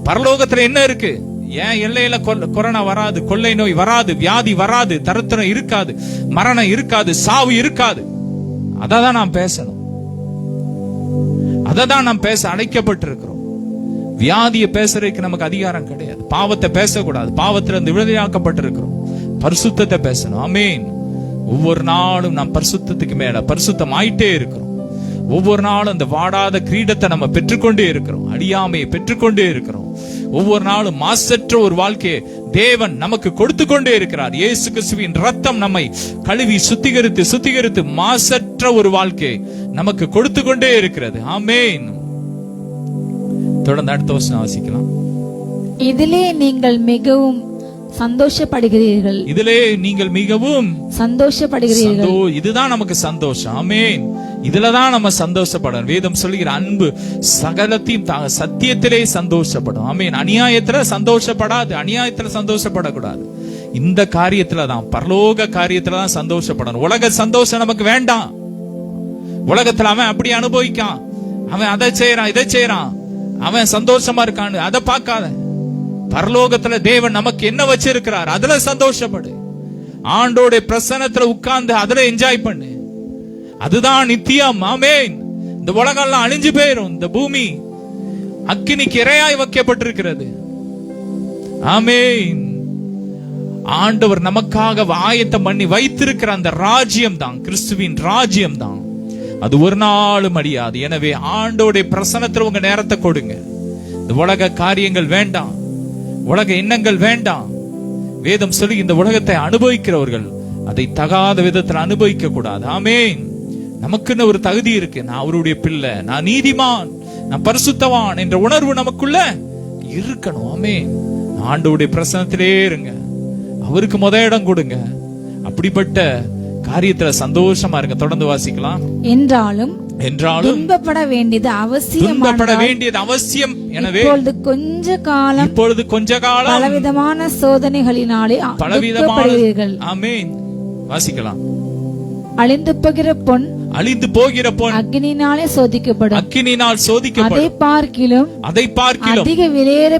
A: பரலோகத்துல என்ன இருக்கு? ஏன் எல்லையில கொரோனா வராது, கொள்ளை நோய் வராது, வியாதி வராது, தரித்திரம் இருக்காது, மரணம் இருக்காது, சாவு இருக்காது. அதான் நாம் பேசணும். அததான் நாம் பேச அழைக்கப்பட்டிருக்கிறோம். வியாதியை பேசுறதுக்கு நமக்கு அதிகாரம் கிடையாது. பாவத்தை பேசக்கூடாது. பாவத்துல இருந்து விடுதலையாக்கப்பட்டிருக்கிறோம். பரிசுத்தத்தை பேசணும். ஆமென். ஒவ்வொரு நாளும் நாம் பரிசுத்தத்துக்கு மேல பரிசுத்தம் ஆயிட்டே இருக்கிறோம். ஒவ்வொரு நாளும் அந்த வாடாத கிரீடத்தை நம்ம பெற்றுக்கொண்டே இருக்கிறோம். அடியாமையை பெற்றுக்கொண்டே இருக்கிறோம். ஒவ்வொரு நாளும் மாசற்ற ஒரு வாழ்க்கையை தேவன் நமக்கு கொடுத்து கொண்டே இருக்கிறார். இயேசு கிறிஸ்துவின் ரத்தம் நம்மை கழுவி சுத்திகரித்து மாசற்ற ஒரு வாழ்க்கையை நமக்கு கொடுத்து கொண்டே இருக்கிறது. ஆமென். தொடர்ந்து அடுத்த வசனம் வாசிக்கலாம்.
B: இதிலே நீங்கள் மிகவும் சந்தோஷப்படுகிறீர்கள்.
A: இதிலே நீங்கள் மிகவும்
B: சந்தோஷப்படுகிறீர்கள்.
A: இதுதான் நமக்கு சந்தோஷம். ஆமென். இதுலதான் நம்ம சந்தோஷப்படணும். வேதம் சொல்லுகிற அன்பு சகலத்தையும் சத்தியத்திலே சந்தோஷப்படும். ஆமென். அநியாயத்துல சந்தோஷப்படாது, அநியாயத்துல சந்தோஷப்படக்கூடாது. இந்த காரியத்துலதான், பரலோக காரியத்துலதான் சந்தோஷப்படணும். உலக சந்தோஷம் நமக்கு வேண்டாம். உலகத்துல அவன் அப்படி அனுபவிக்கான், அவன் அதை செய்யறான், இதை செய்யறான், அவன் சந்தோஷமா இருக்கான்னு அதை பார்க்காத. பரலோகத்துல தேவன் நமக்கு என்ன வச்சிருக்கிறார் அதுல சந்தோஷப்படு. ஆண்டோட பிரசன்னத்துல உட்கார்ந்து அதுல என்ஜாய் பண்ணு. அதுதான் நித்தியம். ஆமென். இந்த உலகம் எல்லாம் அழிஞ்சு போயிரும். இந்த பூமி அக்கினிக்கு இரையாய் வைக்கப்பட்டிருக்கிறது. ஆமென். ஆண்டவர் நமக்காக ஆயத்தம் பண்ணி வைத்திருக்கிற அந்த ராஜ்யம் தான் கிறிஸ்துவின் ராஜ்யம் தான். அது ஒரு நாளும் அழியாது. எனவே ஆண்டோட பிரசன்னத்துல உங்க நேரத்தை கொடுங்க. இந்த உலக காரியங்கள் வேண்டாம், உலக எண்ணங்கள் வேண்டாம். வேதம் சொல்லி இந்த உலகத்தை அனுபவிக்கிறவர்கள் அதை தகாத விதத்தில் அனுபவிக்க கூடாது. ஆமென். நமக்குன்னு ஒரு தகுதி இருக்கு. நான் அவருடைய பிள்ளை, நான் நீதிமான், நான் பரிசுத்தவான் என்ற உணர்வு நமக்குள்ள இருக்கணும். ஆமென். ஆண்டவருடைய பிரசன்னத்திலே இருங்க, அவருக்கு இடம் கொடுங்க. அப்படிப்பட்ட காரியத்துல சந்தோஷமா இருங்க. தொடர்ந்து வாசிக்கலாம்.
B: என்றாலும் துன்பப்பட வேண்டியது
A: அவசியம். எனவே
B: இப்பொழுது கொஞ்ச காலம் பலவிதமான சோதனைகளினாலே
A: பலவிதப்படுவீர்கள். ஆமென். வாசிக்கலாம்.
B: அழிந்து போகிற பொன் அக்கினியினாலே சோதிக்கப்படும்.
A: அக்கினியினால் சோதிக்கப்படும்.
B: அதை பார்க்கிலும் அதிக விலையேற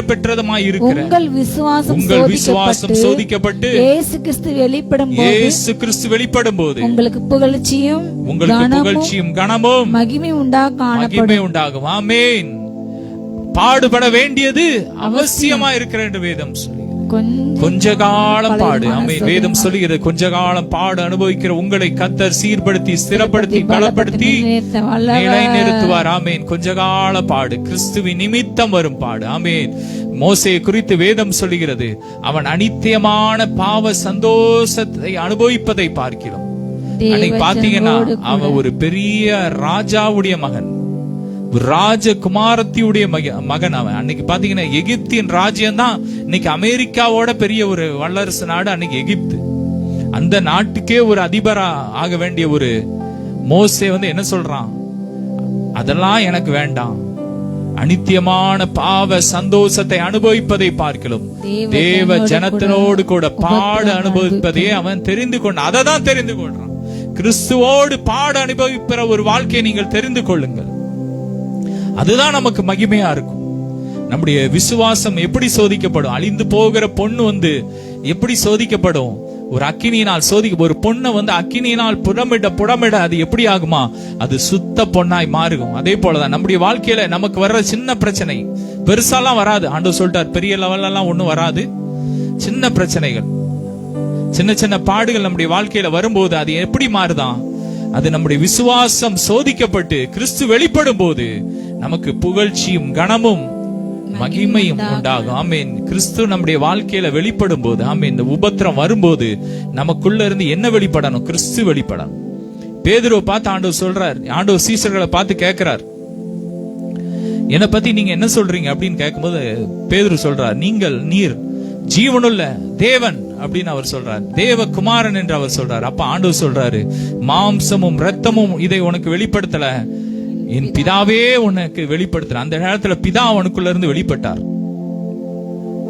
B: பெற்றதுமாய் இருக்கிற உங்கள் விசுவாசம் சோதிக்கப்பட்டு இயேசு கிறிஸ்து வெளிப்படும் போது உங்களுக்கு புகழ்ச்சியும் கனமும் மகிமை உண்டாகும். ஆமென். பாடுபட வேண்டியது அவசியமா இருக்கிற என்று வேதம் சொல்லி கொஞ்ச காலம் பாடு. ஆமென். வேதம் சொல்லுகிறது, கொஞ்ச காலம் பாடு அனுபவிக்கிற உங்களை கர்த்தர் சீர்படுத்தி ஸ்திரப்படுத்தி பலப்படுத்தி நிலைநிறுத்துவார். ஆமென். கொஞ்ச கால பாடு கிறிஸ்துவின் நிமித்தம் வரும் பாடு. ஆமென். மோசே குறித்து வேதம் சொல்லுகிறது, அவன் அனித்தியமான பாவ சந்தோஷத்தை அனுபவிப்பதை பார்க்கிறோம். அன்னைக்கு பாத்தீங்கன்னா அவன் ஒரு பெரிய ராஜாவுடைய மகன், ராஜகுமாரத்தியுடைய மகன். அவன் அன்னைக்கு பாத்தீங்கன்னா எகிப்தின் ராஜ்யம் தான் இன்னைக்கு அமெரிக்காவோட பெரிய ஒரு வல்லரசு நாடு அன்னைக்கு எகிப்து. அந்த நாட்டுக்கே ஒரு அதிபரா ஆக வேண்டிய ஒரு மோசே என்ன சொல்றான், அதெல்லாம் எனக்கு வேண்டாம், அனித்தியமான பாவ சந்தோஷத்தை அனுபவிப்பதை பார்க்கலாம் தேவ ஜனத்தினோடு கூட பாடு அனுபவிப்பதே அவன் தெரிந்து கொண்டான். அதை தான் தெரிந்து கொள்றான். கிறிஸ்துவோடு பாடு அனுபவிக்கிற ஒரு வாழ்க்கையை நீங்கள் தெரிந்து கொள்ளுங்கள். அதுதான் நமக்கு மகிமையா இருக்கும். நம்முடைய விசுவாசம் எப்படி சோதிக்கப்படும்? அழிந்து போகிற பொண்ணு எப்படி சோதிக்கப்படும்? ஒரு அக்கினியினால் ஒரு பொண்ணை அக்கினியினால் புடமிட அது எப்படி ஆகுமா? அது சுத்த பொண்ணாய் மாறும். அதே போலதான் நம்முடைய வாழ்க்கையில நமக்கு வர்ற சின்ன பிரச்சனை பெருசாலாம் வராது. ஆண்டவர் சொல்லிட்டார், பெரிய லெவல்ல எல்லாம் ஒண்ணும் வராது. சின்ன பிரச்சனைகள், சின்ன சின்ன பாடுகள் நம்முடைய வாழ்க்கையில வரும்போது அது எப்படி மாறுதான்?
A: அது நம்முடைய விசுவாசம் சோதிக்கப்பட்டு கிறிஸ்து வெளிப்படும் போது நமக்கு புகழ்ச்சியும் கனமும் மகிமையும் உண்டாகும். ஆமென். கிறிஸ்து நம்முடைய வாழ்க்கையில வெளிப்படும் போது, ஆமென், இந்த உபத்திரம் வரும்போது நமக்குள்ள இருந்து என்ன வெளிப்படணும்? கிறிஸ்து வெளிப்படணும். பேதுருவை பார்த்து ஆண்டவர் சொல்றார், ஆண்டவர் சீசர்களை பார்த்து கேட்கிறார், என்னை பத்தி நீங்க என்ன சொல்றீங்க அப்படின்னு கேட்கும்போது பேதுரு சொல்றார், நீர் ஜீவனுள்ள தேவன் அப்படின்னு அவர் சொல்றார், தேவகுமாரன் என்று அவர் சொல்றார். அப்ப ஆண்டவர் சொல்றாரு, மாம்சமும் இரத்தமும் இதை உனக்கு வெளிப்படுத்தல, என் பிதாவே உனக்கு வெளிப்படுத்தல. அந்த நேரத்துல பிதா அவனுக்குள்ள இருந்து வெளிப்பட்டார்.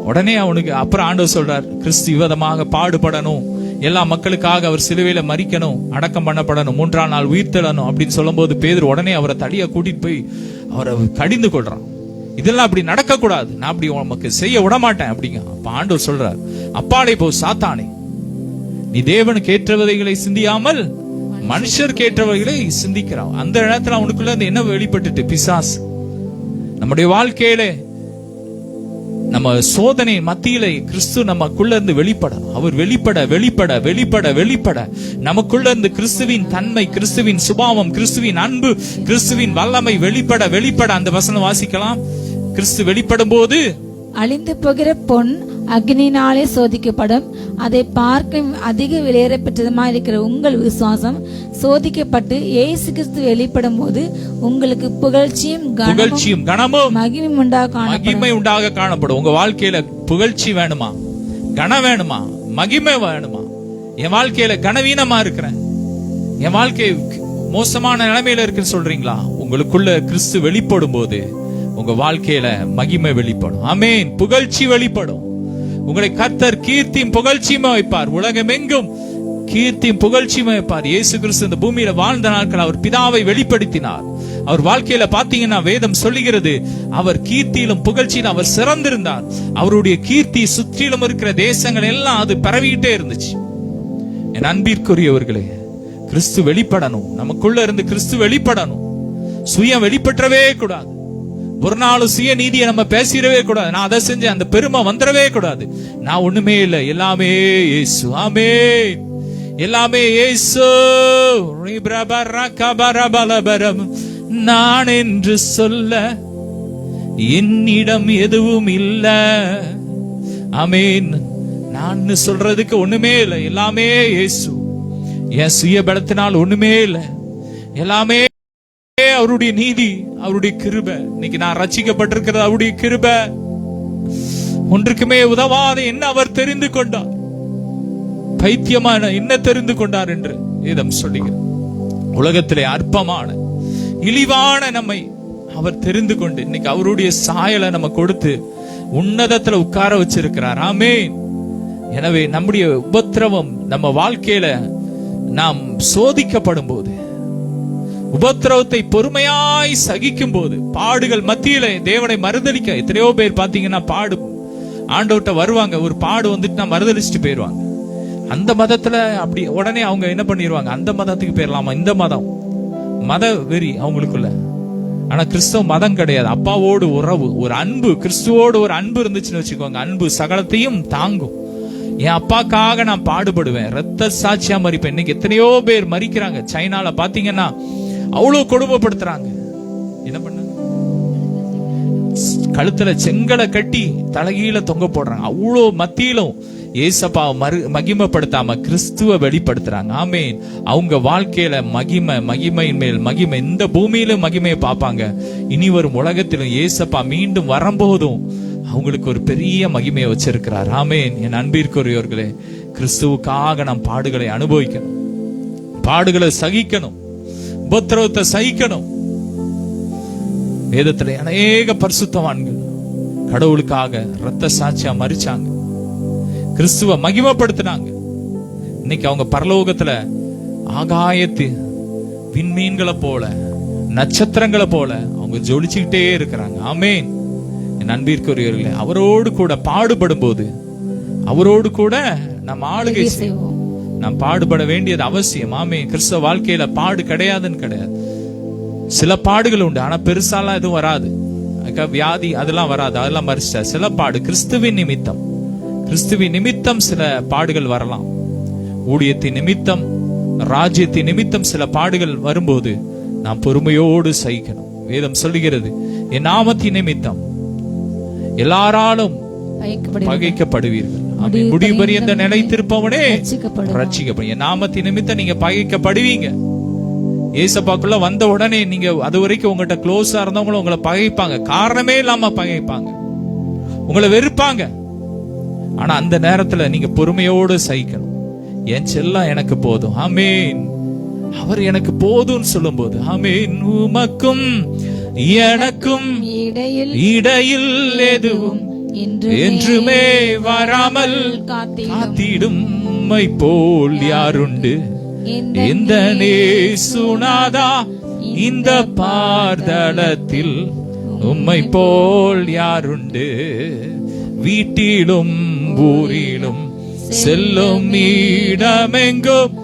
A: உடனே அவனுக்கு அப்புறம் ஆண்டவர் சொல்றார், கிறிஸ்து விதமாக பாடுபடணும், எல்லா மக்களுக்காக அவர் சிலுவையில மரிக்கணும், அடக்கம் பண்ணப்படணும், 3ஆம் நாள் உயிர்த்தெழணும் அப்படின்னு சொல்லும் போது பேதுரு உடனே அவரை தடியா கூட்டிட்டு போய் அவரை கடிந்து கொள்றான். இதெல்லாம் அப்படி நடக்க கூடாது, நான் அப்படி உனக்கு செய்ய விட மாட்டேன் அப்படிங்க. அப்ப ஆண்டவர் சொல்றார், அப்பாலே போ சாத்தானே, நீ தேவனுக்கு ஏற்றவைகளை சிந்தியாமல் மனுஷர் கேட்டவைகளை சிந்திக்கிறான். அந்த இடத்துல அவனுக்குள்ள என்ன வெளிப்பட்டுட்டு? பிசாஸ். நம்முடைய வாழ்க்கையில நம்ம சோதனை மத்தியிலே கிறிஸ்து நமக்குள்ள இருந்து வெளிப்படணும். அவர் வெளிப்பட வெளிப்பட வெளிப்பட வெளிப்பட நமக்குள்ள இருந்து கிறிஸ்துவின் தன்மை, கிறிஸ்துவின் சுபாவம், கிறிஸ்துவின் அன்பு, கிறிஸ்துவின் வல்லமை வெளிப்பட வெளிப்பட. அந்த வசனம் வாசிக்கலாம். கிறிஸ்து வெளிப்படும் போது
B: அழிந்து போகிற பொன் அக்னியினாலே சோதிக்கப்படும், அதை பார்க்க அதிக விலையேறப்பெற்றதுமா இருக்கிற உங்கள் விசுவாசம் சோதிக்கப்பட்டு இயேசு கிறிஸ்து வெளிப்படும் போது உங்களுக்கு புகழ்ச்சியும் கனமும் மகிமை உண்டாக காணப்படும்.
A: உங்க வாழ்க்கையில புகழ்ச்சி வேணுமா? கனம் வேணுமா? மகிமை வேணுமா? என் வாழ்க்கையில கனவீனமா இருக்கிறேன், என் வாழ்க்கை மோசமான நிலைமையில இருக்குன்னு சொல்றீங்களா? உங்களுக்குள்ள கிறிஸ்து வெளிப்படும் போது உங்க வாழ்க்கையில மகிமை வெளிப்படும். ஆமென். புகழ்ச்சி வெளிப்படும். உங்களை கர்த்தர் கீர்த்தியும் புகழ்ச்சியுமே வைப்பார். உலகம் எங்கும் கீர்த்தியும் புகழ்ச்சியுமே வைப்பார். இயேசு கிறிஸ்து இந்த பூமியில வாழ்ந்த நாட்கள் அவர் பிதாவை வெளிப்படுத்தினார். அவர் வாழ்க்கையில பாத்தீங்கன்னா வேதம் சொல்லுகிறது, அவர் கீர்த்தியிலும் புகழ்ச்சியிலும் அவர் சிறந்திருந்தார். அவருடைய கீர்த்தி சுற்றிலும் இருக்கிற தேசங்கள் எல்லாம் அது பரவிக்கிட்டே இருந்துச்சு. என் அன்பிற்குரியவர்களே, கிறிஸ்து வெளிப்படணும். நமக்குள்ள இருந்து கிறிஸ்து வெளிப்படணும். சுயம் வெளிப்பற்றவே கூடாது. ஒரு நாள் சுய நீதியை நம்ம பேசிடவே கூடாது. நான் அதை செஞ்சேன், அந்த பெருமை வந்துடவே கூடாது. நான் ஒண்ணுமே இல்லை, எல்லாமே இயேசு. ஆமென். எல்லாமே இயேசு. நான் என்று சொல்ல என்னிடம் எதுவும் இல்ல. ஆமென். நான் சொல்றதுக்கு ஒண்ணுமே இல்லை, எல்லாமே இயேசு. என் சுய பலத்தினால் ஒண்ணுமே இல்லை, எல்லாமே அவருடைய நீதி, அவருடைய கிருபை. இன்னைக்கு நான் ரட்சிக்கப்பட்டிருக்கிறது அவருடைய கிருபை. ஒன்றுக்குமே உதவாத என்ன அவர் தெரிந்து கொண்டார், பைத்தியமான என்ன தெரிந்து கொண்டார் என்று வேதம் சொல்லுகிறது. உலகத்திலே அற்பமான இழிவான நம்மை அவர் தெரிந்து கொண்டு இன்னைக்கு அவருடைய சாயலை நம்ம கொடுத்து உன்னதத்துல உட்கார வச்சிருக்கிறார். ஆமென். எனவே நம்முடைய உபத்திரவம் நம்ம வாழ்க்கையில நாம் சோதிக்கப்படும் போது, உபத்திரவத்தை பொறுமையாய் சகிக்கும் போது, பாடுகள் மத்தியில தேவனை மறுதலிக்க எத்தனையோ பேர் பாத்தீங்கன்னா பாடு ஆண்டவர்ட்ட வருவாங்க, ஒரு பாடு வந்துட்டு மறுதலிச்சுட்டு போயிருவாங்க. அந்த மதத்துல அப்படி உடனே அவங்க என்ன பண்ணிடுவாங்க, அந்த மதத்துக்கு போயிடலாமா, இந்த மதம், மத வெறி அவங்களுக்குள்ள. ஆனா கிறிஸ்தவ மதம் கிடையாது. அப்பாவோடு உறவு, ஒரு அன்பு, கிறிஸ்துவோடு ஒரு அன்பு இருந்துச்சுன்னு வச்சுக்கோங்க, அன்பு சகலத்தையும் தாங்கும். என் அப்பாக்காக நான் பாடுபடுவேன், ரத்த சாட்சியா மறிப்பேன். இன்னைக்கு எத்தனையோ பேர் மறிக்கிறாங்க. சைனால பாத்தீங்கன்னா அவ்வளவு கொடுமைப்படுத்துறாங்க. என்ன பண்ண, கழுத்துல செங்கலை கட்டி தலகீழ தொங்க போடுறாங்க. அவ்வளவு மத்தியிலும் ஏசப்பாவை மகிமைப்படுத்தாம கிறிஸ்துவ வெளிப்படுத்துறாங்க. ஆமென். அவங்க வாழ்க்கையில மகிமையின் மேல் மகிமை, இந்த பூமியிலும் மகிமையை பார்ப்பாங்க. இனி வரும் உலகத்திலும் ஏசப்பா மீண்டும் வரும்போதும் அவங்களுக்கு ஒரு பெரிய மகிமையை வச்சிருக்கிறார். ஆமென். என் அன்பிற்குரியவர்களே, கிறிஸ்துவுக்காக நாம் பாடுகளை அனுபவிக்கணும், பாடுகளை சகிக்கணும், உபத்திரவத்தை சகிக்கணும். வேதத்திலே அநேக பரிசுத்தவான்கள் கடவுளுக்காக ரத்த சாட்சியா மரிச்சாங்க, கிறிஸ்துவ மகிமைப்படுத்தினாங்க. இன்னைக்கு அவங்க பரலோகத்துல ஆகாயத்து விண்மீன்களை போல, நட்சத்திரங்களை போல அவங்க ஜொலிச்சுக்கிட்டே இருக்கிறாங்க. ஆமென். என் அன்பிற்குரியவர்களே, அவரோடு கூட பாடுபடும் போது அவரோடு கூட நம்ம ஆளுகை செய்வோம். நாம் பாடுபட வேண்டியது அவசியம். ஆமென். கிறிஸ்தவ வாழ்க்கையில பாடு கிடையாதுன்னு கிடையாது. சில பாடுகள் உண்டு, ஆனா பெருசாலாம் எதுவும் வராது. வியாதி அதெல்லாம் வராது, அதெல்லாம் மறிச்சா. சில பாடு கிறிஸ்துவின் நிமித்தம் சில பாடுகள் வரலாம். ஊழியத்தின் நிமித்தம், ராஜ்யத்தின் நிமித்தம் சில பாடுகள் வரும்போது நாம் பொறுமையோடு சகிக்கணும். வேதம் சொல்லுகிறது, என் நாமத்தின் நிமித்தம் எல்லாராலும் பகைக்கப்படுவீர்கள், முடிவு பரியந்த நிலைத்திருப்பவனே ரட்சிக்கப்படும். என் நாமத்தின் நிமித்தம் நீங்க பகைக்கப்படுவீங்க. ஏசப்பாக்குள்ள வந்த உடனே நீங்க அது வரைக்கும் உங்கள்கிட்ட க்ளோஸா இருந்தவங்களும் உங்களை பகைப்பாங்க, காரணமே இல்லாம பகைப்பாங்க, உங்களை வெறுப்பாங்க. ஆனா அந்த நேரத்துல நீங்க பொறுமையோடு சகிக்கணும். என் செல்லம் எனக்கு போதும், ஆமேன், அவர் எனக்கு போதும்னு சொல்லும் போது, ஆமேன், உமக்கும் எனக்கும் இடையில் எதுவும் என்றுமே வராமல் காத்திடும் உம்மை போல் யாருண்டு, இந்த நேசுநாதா இந்த பார்தலத்தில் உம்மை போல் யாருண்டு, வீட்டிலும் ஊரிலும் செல்லும் இடமெங்கும்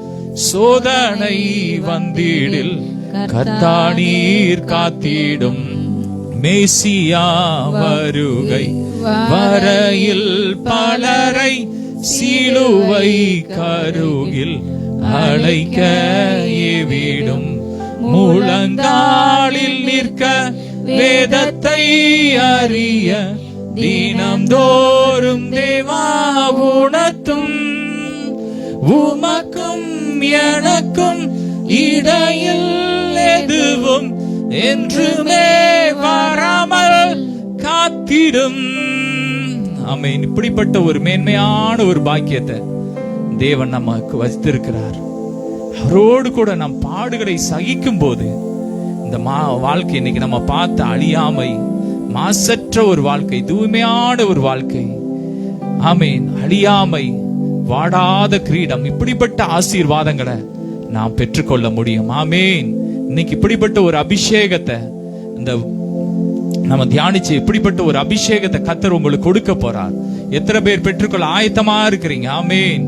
A: சோதனை வந்திடில் கர்த்தானீர் காத்திடும், மேசியா வருகை வரையில் பலரை சிலுவை கருகில் அழைக்க ஏவிடும், முழங்காலில் நிற்க வேதத்தை அறிய தினம்தோறும் தேவா உணர்த்தும், உமக்கும் எனக்கும் இடையில் எதுவும் என்றுமே வராமல் காத்திடும். ஆமென். இப்படிப்பட்ட ஒரு மேன்மையான ஒரு பாக்கியத்தை தேவன் நமக்கு வைத்திருக்கிறார். அவரோடு கூட நம் பாடுகளை சகிக்கும் போது இந்த வாழ்க்கை இன்னைக்கு நம்ம பார்த்த அழியாமை, மாசற்ற ஒரு வாழ்க்கை, தூய்மையான ஒரு வாழ்க்கை, ஆமேன், அழியாமை, வாடாத கிரீடம், இப்படிப்பட்ட ஆசீர்வாதங்களை நாம் பெற்றுக்கொள்ள முடியும். ஆமேன். இன்னைக்கு இப்படிப்பட்ட ஒரு அபிஷேகத்தை இந்த நம்ம தியானிச்சு இப்படிப்பட்ட ஒரு அபிஷேகத்தை கர்த்தர் உங்களுக்கு கொடுக்க போறார். எத்தனை பேர் பெற்றுக்கொள்ள ஆயத்தமா இருக்கிறீங்க? ஆமேன்,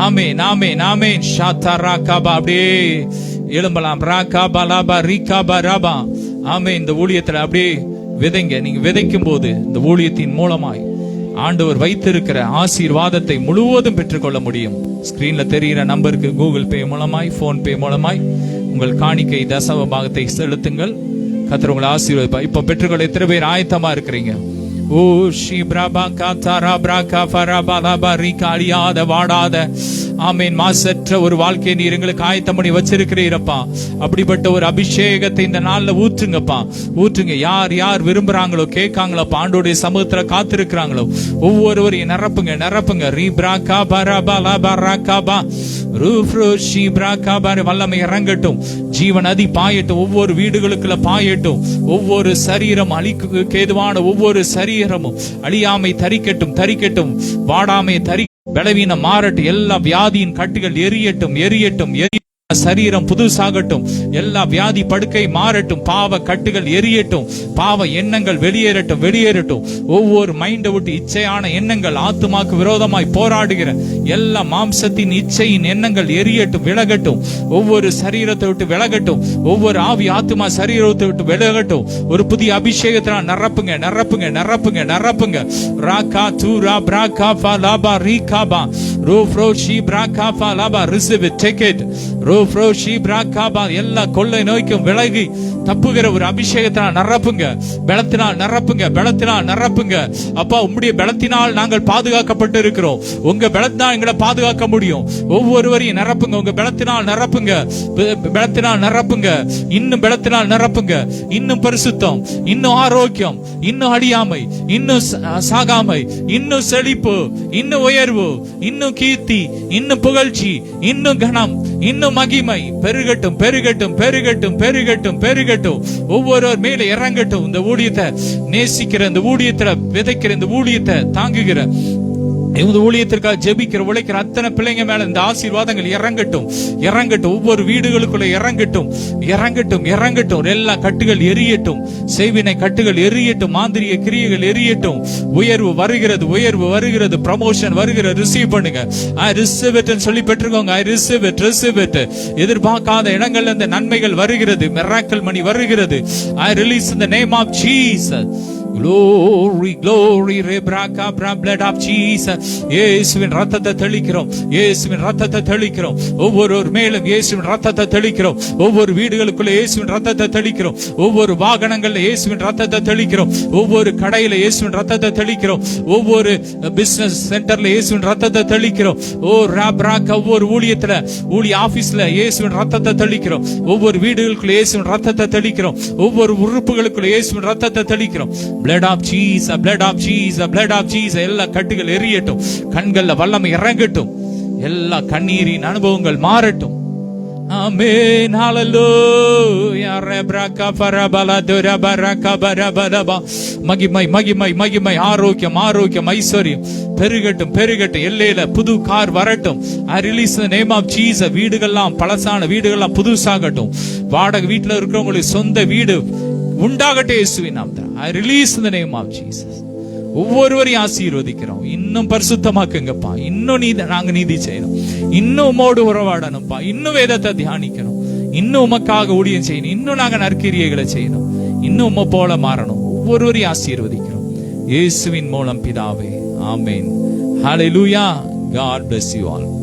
A: ஆமேன், ஆமேன், ஆமேன். ஷாத்தா ராகாபா, அப்படியே எழும்பலாம். ராகாபா லாபா ரீகாபா ராபா. ஆமேன். இந்த ஊழியத்துல அப்படியே விதைங்க. நீங்க விதைக்கும் போது இந்த ஊழியத்தின் மூலமாய் ஆண்டவர் வைத்திருக்கிற ஆசீர்வாதத்தை முழுவதும் பெற்றுக்கொள்ள முடியும். ஸ்கிரீன்ல தெரிகிற நம்பருக்கு கூகுள் பே மூலமாய், போன் பே மூலமாய் உங்கள் காணிக்கை தசம பாகத்தை செலுத்துங்கள். கர்த்தர் உங்களை ஆசீர்வதிப்பார். இப்ப பெற்றுக்கொள்ள எத்தனை பேர் ஆயத்தமா இருக்கிறீங்க? ஓ ஷி பிரபா காத்தாரா பிரகா ஃபரபா லபா ரிகா, அழியாத வாடாத ஆமேன் மாசற்ற ஒரு வாழ்க்கையை நீர் எங்களுக்கு ஆயத்தம் பண்ணி வச்சிருக்கிறீரப்பா. அப்படிப்பட்ட ஒரு அபிஷேகத்தை இந்த நாள்ல ஊற்றுங்கப்பா, ஊற்றுங்க. யார் யார் விரும்புறாங்களோ, கேட்காங்களப்பா, ஆண்டோடைய சமூகத்துல காத்திருக்கிறாங்களோ ஒவ்வொருவரையும் நிரப்புங்க, நிரப்புங்க. ரீ பிரகா பரபா லபா ரகாபா ரூஃப்ரோஷி பிரகா பர, வல்லமை இறங்கட்டும், ஜீவன் நதி பாயட்டும், ஒவ்வொரு வீடுகளுக்குள்ள பாயட்டும், ஒவ்வொரு சரீரம் அழிக்கு கேதுவான ஒவ்வொரு சரீரமும் அழியாமை தரிக்கட்டும், தரிக்கட்டும், வாடாமை தரி, பலவீனம் மாறட்டும், எல்லா வியாதியின் கட்டுகள் எரியட்டும், எரியட்டும், சரீரம் புதுசாகட்டும், எல்லா வியாதி படுக்கை மாறட்டும், பாவ கட்டுகள் எரியட்டும், பாவ எண்ணங்கள் வெளியேறட்டும், வெளியேறட்டும். ஒவ்வொரு மைண்டை விட்டு இச்சையான எண்ணங்கள், ஆத்துமாக்கு விரோதமாய் போராடுகிற எல்லா மாம்சத்தின் இச்சையின் எண்ணங்கள் எரியட்டும், விலகட்டும். ஒவ்வொரு சரீரத்தை விட்டு விலகட்டும், ஒவ்வொரு ஆவி ஆத்துமா சரீரத்தை விட்டு விலகட்டும். ஒரு புதிய அபிஷேகத்தினால் நிரப்புங்க, நிரப்புங்க, நிரப்புங்க, நிரப்புங்க. ராகா தூரா பிராகா ஃபா லாபா ரீகாபா ரோஃப்ரோஷி பிராகா ஃபா லாபா, ரிசீவ் இட், டேக் இட். ரோஃப்ரோஷி பிராகாபா, எல்லா கொள்ளை நோய்க்கும் விலகி தப்புகிற ஒரு அபிஷேகத்தினால் நிரப்புங்க, பலத்தினால் நிரப்புங்க, பலத்தினால் நிரப்புங்க. அப்பா, உம்முடைய பலத்தினால் நாங்கள் பாதுகாக்கப்பட்டு இருக்கிறோம். உங்க பலத்தினால் எங்களை பாதுகாக்க முடியும். ஒவ்வொருவரையும் நிரப்புங்க, உங்க பலத்தினால் நிரப்புங்க, பலத்தினால் நிரப்புங்க, இன்னும் பலத்தினால் நிரப்புங்க. இன்னும் பரிசுத்தம், இன்னும் ஆரோக்கியம், இன்னும் அழியாமை, இன்னும் சாகாமை, இன்னும் செழிப்பு, இன்னும் உயர்வு, இன்னும் கீர்த்தி, இன்னும் புகழ்ச்சி, இன்னும் கனம், இன்னும் மகிமை பெருகட்டும், பெருகட்டும், பெருகட்டும், பெருகட்டும், பெருகட்டும். ஒவ்வொருவர் மேல இறங்கட்டும். இந்த ஊழியத்தை நேசிக்கிற, இந்த ஊழியத்துல விதைக்கிற, இந்த ஊழியத்தை தாங்குகிற, இந்த ஊழியத்திற்காக ஜெபிக்கிற, உழைக்கிற அத்தனை பிள்ளைங்க மேல இந்த ஆசீர்வாதங்கள் இறங்கட்டும், இறங்கட்டும். ஒவ்வொரு வீடுகளுக்குள்ள இறங்கட்டும், இறங்கட்டும், இறங்கட்டும். எல்லா கட்டுகள் எரியட்டும், செய்வினை கட்டுகள் எரியட்டும், மாந்திரிய கிரியைகள் எரியட்டும். உயர்வு வருகிறது, உயர்வு வருகிறது, ப்ரமோஷன் வருகிறது. ரிசீவ் பண்ணுங்க. ஐ ரிசீவ் இட் சொல்லி பெற்றுக்கோங்க. I receive it, receive it. எதிர்பார்க்காத இடங்கள்ல இந்த நன்மைகள் வருகிறது, மிராக்கிள் மணி வருகிறது. I release in the name of Jesus. Glory, glory, rebraka, blood of Jesus. இயேசுவின் ரத்தத்தை தெளிக்கிறோம், இயேசுவின் ரத்தத்தை தெளிக்கிறோம். ஒவ்வொரு மேலும் இயேசுவின் ரத்தத்தை தெளிக்கிறோம். ஒவ்வொரு வீடுகளுக்குள்ள இயேசுவின் ரத்தத்தை தெளிக்கிறோம். ஒவ்வொரு வாகனங்கள்ல இயேசுவின் ரத்தத்தை தெளிக்கிறோம். ஒவ்வொரு கடையில இயேசுவின் ரத்தத்தை தெளிக்கிறோம். ஒவ்வொரு பிசினஸ் சென்டர்ல இயேசுவின் ரத்தத்தை தெளிக்கிறோம். ஓ ராப்ராக்க, ஒவ்வொரு ஊழியத்துல, ஊழிய ஆபீஸ்ல இயேசுவின் ரத்தத்தை தெளிக்கிறோம். ஒவ்வொரு வீடுகளுக்குள்ள இயேசுவின் ரத்தத்தை தெளிக்கிறோம். ஒவ்வொரு உறுப்புகளுக்குள்ள இயேசுவின் ரத்தத்தை தெளிக்கிறோம். blood of Jesus, blood of Jesus, blood of Jesus. எல்லா கட்டுகள் எரியட்டும், கண்கள்ல வல்லமை இறங்கட்டும், எல்லா கண்ணீரின் அனுபவங்கள் மாறட்டும். ஆமென், ஹalleluya. ரப்ரகா பரபல துரபரகா பரபலபா. மகிமை மகிமை மகிமை, ஆரோக்கியம் ஆரோக்கியம், ஐஸ்வர்யம் பெருகட்டும் பெருகட்டும். எல்லையில புது கார் வரட்டும். I release the name of Jesus. வீடுகள்லாம் பழசான வீடுகள்லாம் புதுசாகட்டும். வாடகை வீட்டுல இருக்கிறவங்களுக்கு சொந்த வீடு உண்டாகட்டும் இயேசுவின் நாமத்தில். I release in the name of Jesus. ஒவ்வொருவரையும் ஆசீர்வதிக்கிறோம். இன்னும் பரிசுத்தமாக்குங்கப்பா. இன்னும் நாங்க நீதி செய்யணும். இன்னும் உம்மோடு உறவாடணும்ப்பா. இன்னும் வேதத்தை தியானிக்கணும். இன்னும் உமக்காக ஊழியம் செய்யணும். இன்னும் நாங்க நற்கிரியைகளை செய்யணும். இன்னும் உம்ம போல மாறணும். ஒவ்வொருவரையும் ஆசீர்வதிக்கிறோம் இயேசுவின் மூலம் பிதாவே. ஆமென். ஹalleluya. God bless you all.